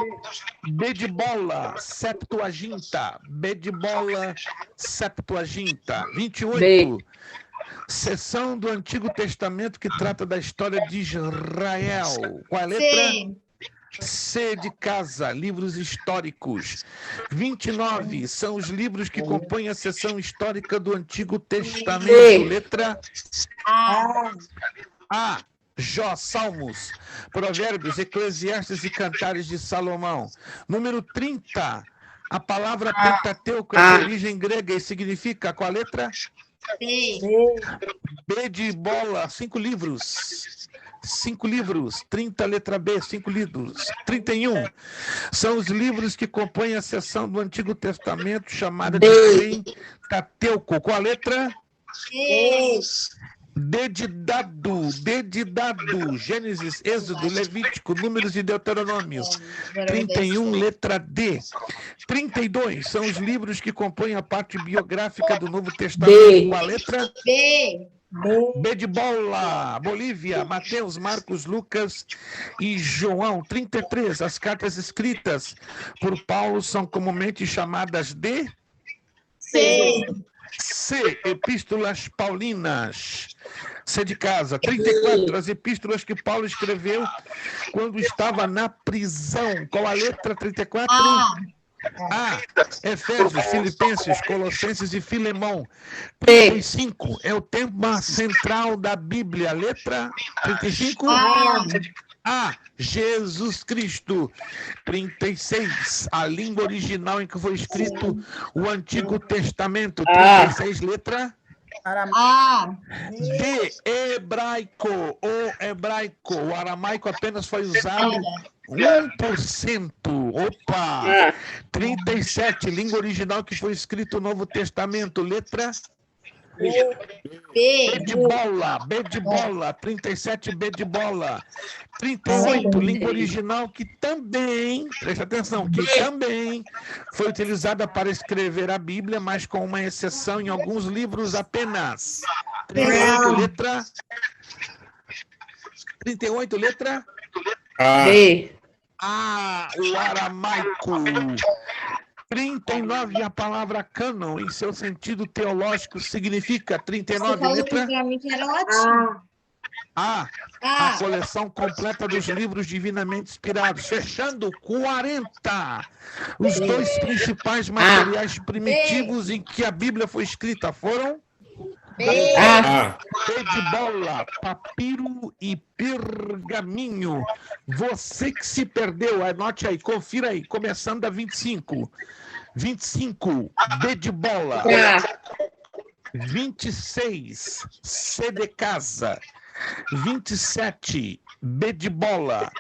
B de bola, Septuaginta. B de bola, Septuaginta. 28. B. Seção do Antigo Testamento que trata da história de Israel. Qual é a letra? Sim. C de casa, livros históricos. 29 são os livros que compõem a seção histórica do Antigo Testamento. B. Letra A. A. Jó, Salmos, Provérbios, Eclesiastes e Cantares de Salomão. Número 30. A palavra Pentateuco é de origem grega e significa qual a letra? B. B de bola, 5 livros. 5 livros. 30, letra B, 5 livros. 31. São os livros que compõem a seção do Antigo Testamento chamada de Pentateuco. Qual a letra? B. D de dado, Gênesis, Êxodo, Levítico, Números e Deuteronômio. 31, letra D. 32 são os livros que compõem a parte biográfica do Novo Testamento. Com a letra B. B de bola, Bolívia, Mateus, Marcos, Lucas e João. 33, as cartas escritas por Paulo são comumente chamadas de C. C, epístolas paulinas. C de casa. 34, as epístolas que Paulo escreveu quando estava na prisão. Qual a letra? 34? Efésios, Filipenses, Colossenses e Filemão. 35 é o tema central da Bíblia. Letra 35. A. Jesus Cristo. 36. A língua original em que foi escrito o Antigo Testamento. 36, letra D. Hebraico. O hebraico. O aramaico apenas foi usado 1%. Opa! 37. Língua original que foi escrito o Novo Testamento. Letra B de bola, B de bola, 37, B de bola. 38, língua original que também, preste atenção, que também foi utilizada para escrever a Bíblia, mas com uma exceção em alguns livros apenas. 38, letra... 38, letra... B. O aramaico. 39, a palavra cânon, em seu sentido teológico, significa 39, letra A coleção completa dos livros divinamente inspirados. Fechando, 40. Os dois principais materiais primitivos em que a Bíblia foi escrita foram B de bola, papiro e pergaminho. Você que se perdeu, anote aí, confira aí, começando da 25. 25, B de bola. 26, C de casa. 27, B de bola.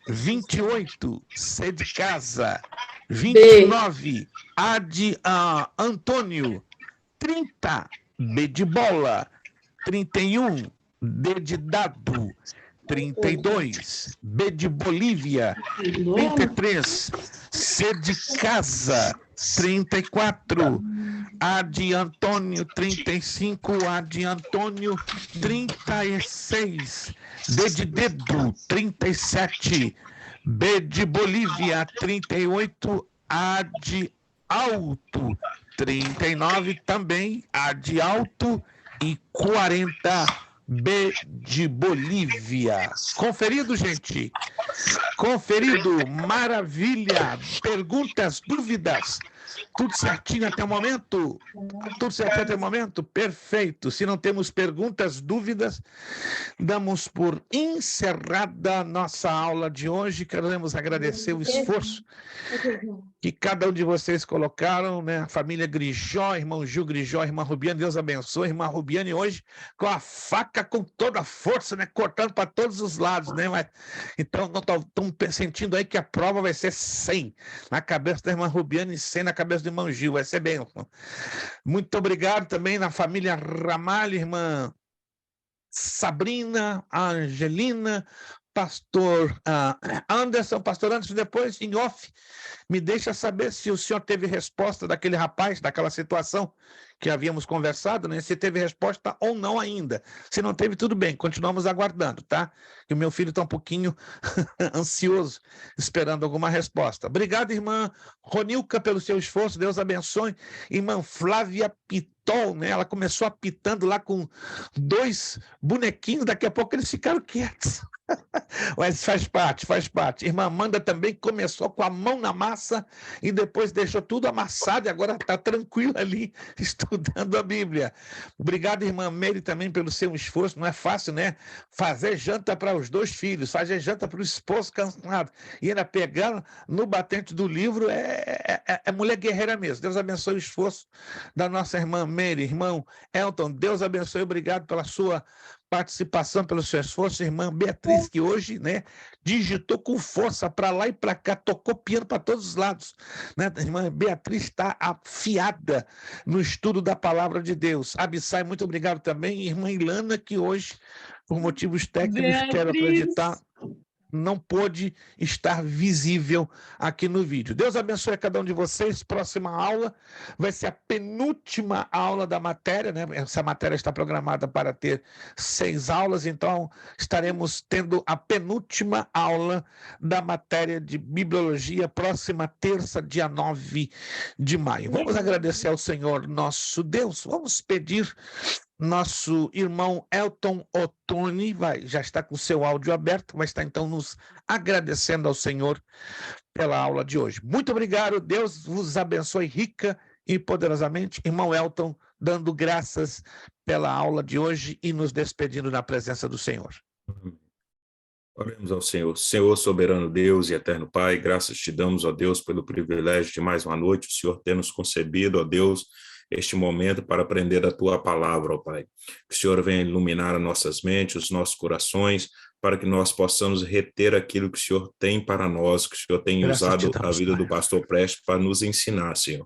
28, C de casa. 29, A de Antônio. 30, B de bola. 31, D de dado. 32, B de Bolívia. 33, C de casa. 34, A de Antônio. 35, A de Antônio. 36, D de dedo. 37, B de Bolívia. 38, A de alto. 39, também A de alto. E 40, B de Bolívia. Conferido, gente? Conferido. Maravilha. Perguntas, dúvidas? Tudo certinho até o momento? Tudo certinho até o momento? Perfeito. Se não temos perguntas, dúvidas, damos por encerrada a nossa aula de hoje. Queremos agradecer o esforço que cada um de vocês colocaram, né? A família Grijó, irmão Gil Grijó, irmã Rubiane, Deus abençoe. Irmã Rubiane hoje com a faca com toda a força, né? Cortando para todos os lados, né? Mas, então, estamos sentindo aí que a prova vai ser 100 na cabeça da irmã Rubiane e 100 na cabeça do irmão Gil. Vai ser bênção. Muito obrigado também na família Ramalho, irmã Sabrina, Angelina, pastor Anderson, depois, em off, me deixa saber se o senhor teve resposta daquele rapaz, daquela situação que havíamos conversado, né? Se teve resposta ou não ainda. Se não teve, tudo bem, continuamos aguardando, tá? Que o meu filho está um pouquinho ansioso, esperando alguma resposta. Obrigado, irmã Ronilca, pelo seu esforço, Deus abençoe. Irmã Flávia Pitol, né? Ela começou apitando lá com 2 bonequinhos, daqui a pouco eles ficaram quietos. Mas faz parte. Irmã Amanda também começou com a mão na massa e depois deixou tudo amassado e agora está tranquila ali, estudando a Bíblia. Obrigado, irmã Mary, também pelo seu esforço. Não é fácil, né? Fazer janta para os 2 filhos, fazer janta para o esposo cansado e ainda pegar no batente do livro é mulher guerreira mesmo. Deus abençoe o esforço da nossa irmã Mary. Irmão Elton, Deus abençoe. Obrigado pela sua participação, pelo seu esforço. Irmã Beatriz, que hoje, né, digitou com força para lá e para cá, tocou piano para todos os lados, né? A irmã Beatriz está afiada no estudo da palavra de Deus. Abissai, muito obrigado também. Irmã Ilana, que hoje, por motivos técnicos, quero acreditar, não pôde estar visível aqui no vídeo. Deus abençoe a cada um de vocês. Próxima aula vai ser a penúltima aula da matéria, né? Essa matéria está programada para ter 6 aulas, então estaremos tendo a penúltima aula da matéria de Bibliologia, próxima terça, dia 9 de maio. Vamos agradecer ao Senhor nosso Deus. Vamos pedir. Nosso irmão Elton Ottoni já está com o seu áudio aberto, vai estar então nos agradecendo ao Senhor pela aula de hoje. Muito obrigado, Deus vos abençoe rica e poderosamente. Irmão Elton, dando graças pela aula de hoje e nos despedindo na presença do Senhor. Oremos ao Senhor. Senhor, soberano Deus e eterno Pai, graças te damos, ó Deus, pelo privilégio de mais uma noite, o Senhor ter nos concedido, ó Deus, este momento para aprender a Tua palavra, ó Pai. Que o Senhor venha iluminar as nossas mentes, os nossos corações, para que nós possamos reter aquilo que o Senhor tem para nós, que o Senhor tem usado a vida do pastor Prestes para nos ensinar, Senhor.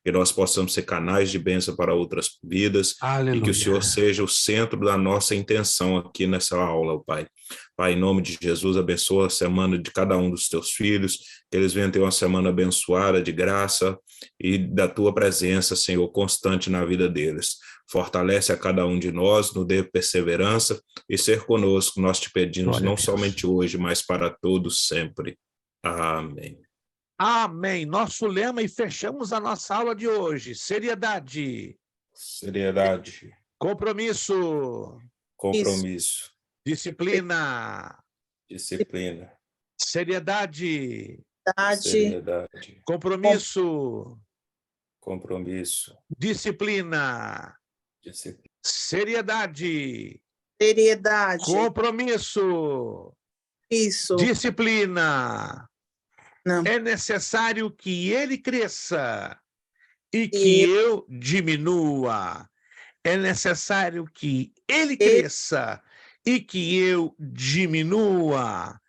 Que nós possamos ser canais de bênção para outras vidas. Aleluia. E que o Senhor seja o centro da nossa intenção aqui nessa aula, ó Pai. Pai, em nome de Jesus, abençoa a semana de cada um dos teus filhos, que eles venham ter uma semana abençoada de graça e da tua presença, Senhor, constante na vida deles. Fortalece a cada um de nós, nos dê perseverança e ser conosco, nós te pedimos, não somente hoje, mas para todos sempre. Amém. Amém. Nosso lema e fechamos a nossa aula de hoje. Seriedade. Seriedade. Compromisso. Compromisso. Disciplina. Disciplina. Seriedade. Seriedade. Compromisso. Compromisso. Disciplina. Disciplina. Seriedade. Seriedade. Compromisso. Isso. Disciplina. Não. É necessário que ele cresça e que eu diminua. É necessário que ele cresça e que eu diminua.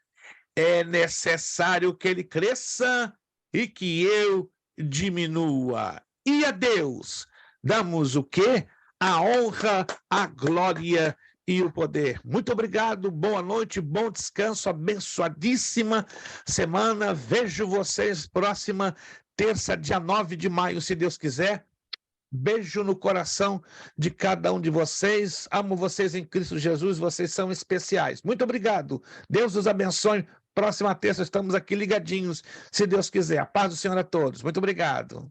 É necessário que ele cresça e que eu diminua. E a Deus damos o quê? A honra, a glória e o poder. Muito obrigado, boa noite, bom descanso, abençoadíssima semana. Vejo vocês próxima terça, dia 9 de maio, se Deus quiser. Beijo no coração de cada um de vocês. Amo vocês em Cristo Jesus, vocês são especiais. Muito obrigado. Deus os abençoe. Próxima terça estamos aqui ligadinhos, se Deus quiser. A paz do Senhor a todos. Muito obrigado.